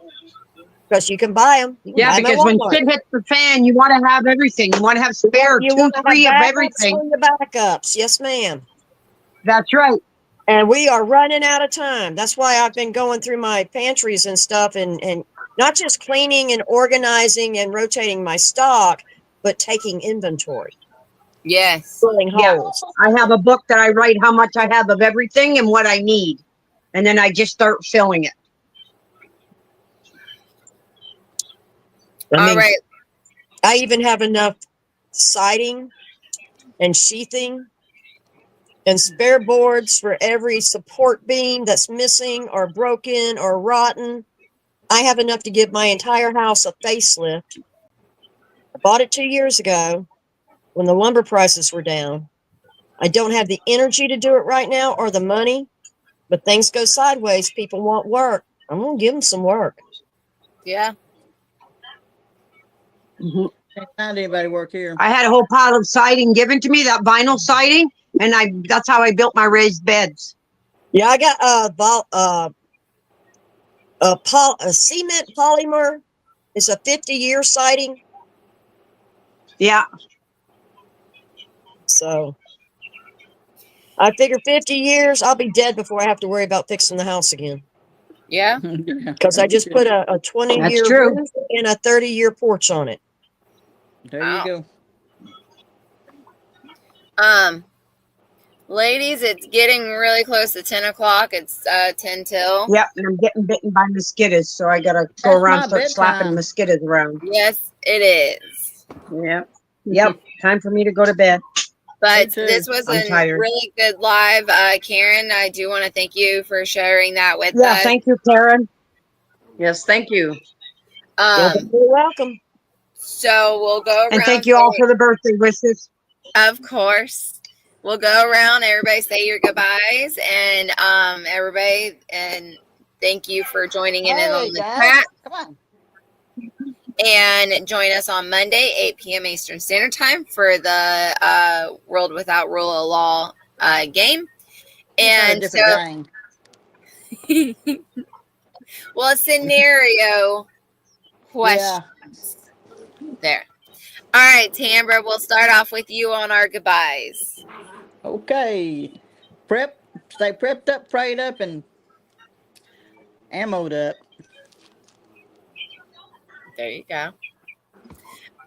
because you can buy them. yeah, because when shit hits the fan, you want to have everything. You want to have spare you 2, want to have 3 of backups everything. for your backups. Yes, ma'am. That's right. And we are running out of time. That's why I've been going through my pantries and stuff, and not just cleaning and organizing and rotating my stock, but taking inventory, Yes. filling Yeah. holes. I have a book that I write how much I have of everything and what I need, and then I just start filling it. I All mean, right. I even have enough siding and sheathing and spare boards for every support beam that's missing or broken or rotten. I have enough to give my entire house a facelift. I bought it 2 years ago when the lumber prices were down. I don't have the energy to do it right now or the money, but things go sideways. People want work. I'm going to give them some work. Yeah. Mhm. Can't find anybody work here. I had a whole pile of siding given to me, that vinyl siding, and that's how I built my raised beds. Yeah, I got a cement polymer. It's a 50-year siding. Yeah. So I figure 50 years, I'll be dead before I have to worry about fixing the house again. Yeah. Because I just put a 20-year That's true. roof and a 30-year porch on it. There you go. Ladies, it's getting really close to 10 o'clock. It's 10 till. Yep, and I'm getting bitten by mosquitoes, so I gotta go That's around my and start slapping bedtime. mosquitoes around. Yes, it is. Yep. Time for me to go to bed. But Me too. this was I'm a tired. really good live. Karen, I do want to thank you for sharing that with Yeah, us. thank you, Karen. Yes, thank you. You're welcome. So we'll go around. And thank you all for the birthday wishes. Of course. We'll go around, everybody say your goodbyes, and everybody, and thank you for joining in Hey, on the guys. chat. Come on. And join us on Monday, 8 p.m. Eastern Standard Time for the World Without Rule of Law game. And so, well, scenario questions. There. All right, Tambra, we'll start off with you on our goodbyes. Okay. Stay prepped up, prayed up, and ammoed up. There you go. All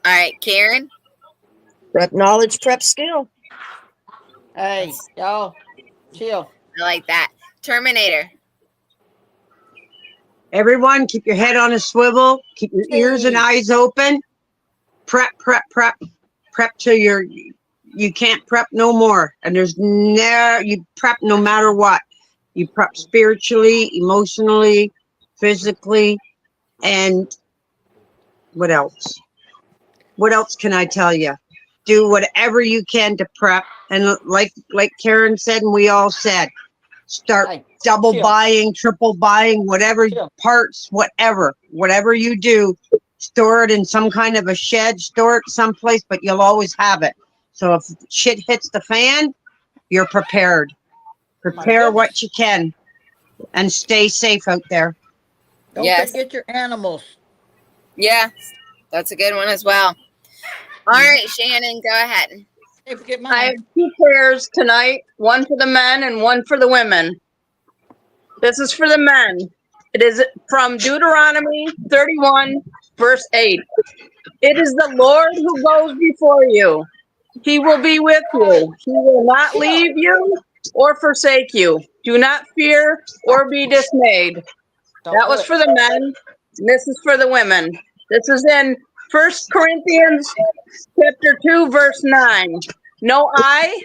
right, Karen. Prep knowledge, prep skill. Hey, y'all, chill. I like that. Terminator. Everyone, keep your head on a swivel. Keep your ears and eyes open. Prep till you can't prep no more. And you prep no matter what. You prep spiritually, emotionally, physically, and what else? What else can I tell you? Do whatever you can to prep. And like Karen said, and we all said, start double buying, triple buying, whatever parts, whatever you do, store it in some kind of a shed, store it someplace, but you'll always have it. So if shit hits the fan, you're prepared. Prepare what you can and stay safe out there. Don't forget your animals. Yeah, that's a good one as well. All right, Shannon, go ahead. Hey, forget mine. I have 2 prayers tonight, one for the men and one for the women. This is for the men. It is from Deuteronomy 31, verse 8. It is the Lord who goes before you. He will be with you. He will not leave you or forsake you. Do not fear or be dismayed. That was for the men. And this is for the women. This is in 1 Corinthians chapter 2, verse 9. No eye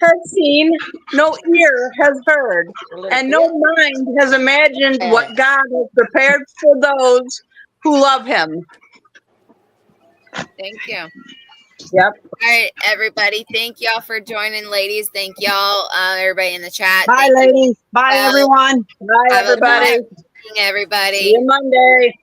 has seen, no ear has heard, and no mind has imagined what God has prepared for those who love him. Thank you. Yep. All right, everybody. Thank y'all for joining, ladies. Thank y'all, everybody in the chat. Bye, ladies. Bye, everyone. Bye, everybody. Everybody. See you Monday.